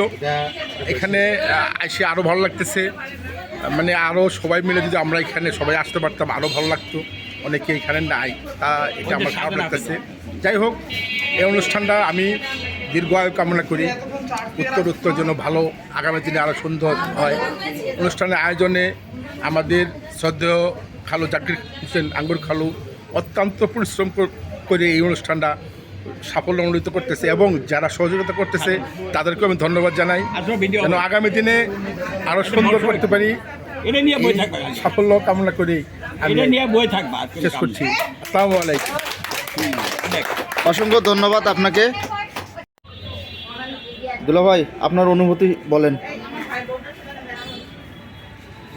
এখানে এসে আরও ভালো লাগতেছে, মানে আরও সবাই মিলে যদি আমরা এখানে সবাই আসতে পারতাম আরও ভালো লাগতো। অনেকে এখানে নাই, তা এটা আমার খারাপ লাগতেছে। যাই হোক, এই অনুষ্ঠানটা আমি দীর্ঘায়ু কামনা করি, উত্তর জন্য ভালো, আগামী দিনে আরও সুন্দর হয়। অনুষ্ঠানের আয়োজনে আমাদের শ্রদ্ধেয় খালু জাকির হোসেন আঙ্গুর খালু অত্যন্ত পরিশ্রম করে এই অনুষ্ঠানটা সাফল্যমণ্ডিত করতেছে, এবং যারা সহযোগিতা করতেছে তাদেরকে আমি ধন্যবাদ জানাই, যেন আগামী দিনে আরও সুন্দর করতে পারি। সাফল্য কামনা করি আমি শেষ করছি। আসসালামু আলাইকুম। অসংখ্য ধন্যবাদ আপনাকে। দুলা ভাই আপনার অনুভূতি বলেন।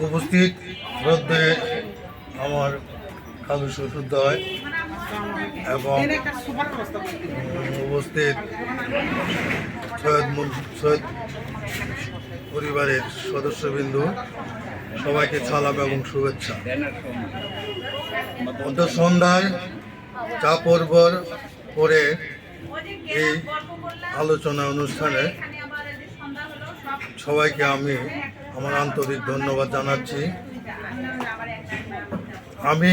উপস্থিত শ্রদ্ধে আমার খালু শ্বশুরদ্বয় এবং উপস্থিত সৈয়দ পরিবারের সদস্যবৃন্দ, সবাইকে সালাম এবং শুভেচ্ছা। সন্ধ্যায় চা পর্বর পরে এই আলোচনা অনুষ্ঠানে সবাইকে আমি আমার আন্তরিক ধন্যবাদ জানাচ্ছি। আমি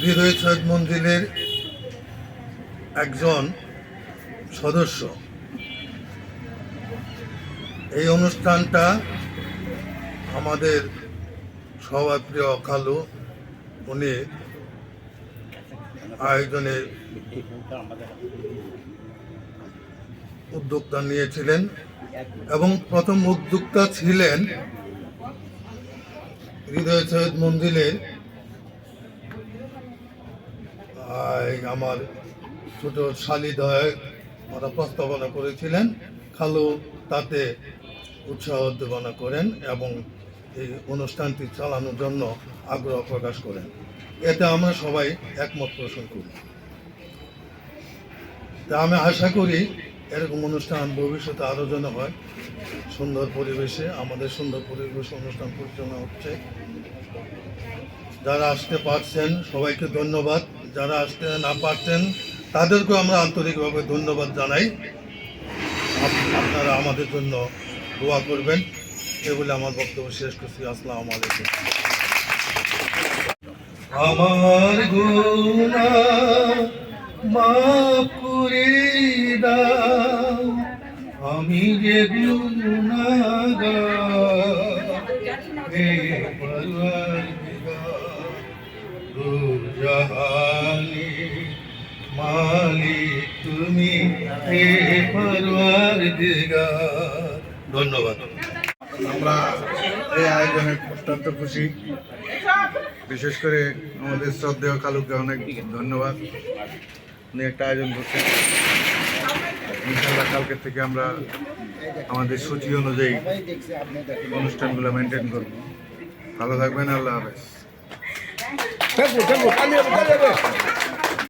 হৃদয় সৈয়দ মঞ্জিলের একজন সদস্য। এই অনুষ্ঠানটা আমাদের সবার প্রিয় খালু উনি আয়োজনের উদ্যোক্তা নিয়েছিলেন, এবং প্রথম উদ্যোক্তা ছিলেন হৃদয় সৈয়দ মঞ্জিলের আমার ছোট শালিদয়, ওরা প্রস্তাবনা করেছিলেন। খালু তাতে উৎসাহ উদ্দীপনা করেন এবং এই অনুষ্ঠানটি চালানোর জন্য আগ্রহ প্রকাশ করেন। এতে আমরা সবাই একমত পোষণ করি। তা আমি আশা করি এরকম অনুষ্ঠান ভবিষ্যতে আরও যেন হয়, সুন্দর পরিবেশে, আমাদের সুন্দর পরিবেশে অনুষ্ঠান পরিচালনা হচ্ছে। যারা আসতে পারছেন সবাইকে ধন্যবাদ, যারা আসতে না পারছেন তাদেরকেও আমরা আন্তরিকভাবে ধন্যবাদ জানাই। আপনারা আমাদের জন্য দোয়া করবেন, এ বলে আমার বক্তব্য শেষ করছি। আসসালামু আলাইকুম। আমার গুনাহ মাফ করে দাও, আমি যে গুনাহগার, হে পরওয়ারদিগার, দু জাহানে মালিক তুমি, হে পরওয়ারদিগার। ধন্যবাদ। আমরা এই আয়োজনে অত্যন্ত খুশি, বিশেষ করে আমাদের শ্রদ্ধেয় খালুকে অনেক ধন্যবাদ। উনি একটা আয়োজন করছেন। ইনশাআল্লাহ কালকে থেকে আমরা আমাদের সূচি অনুযায়ী অনুষ্ঠানগুলো মেনটেন করব। ভালো থাকবেন, আল্লাহ হাফেজ। টেম্পো টেম্পো কালি হবে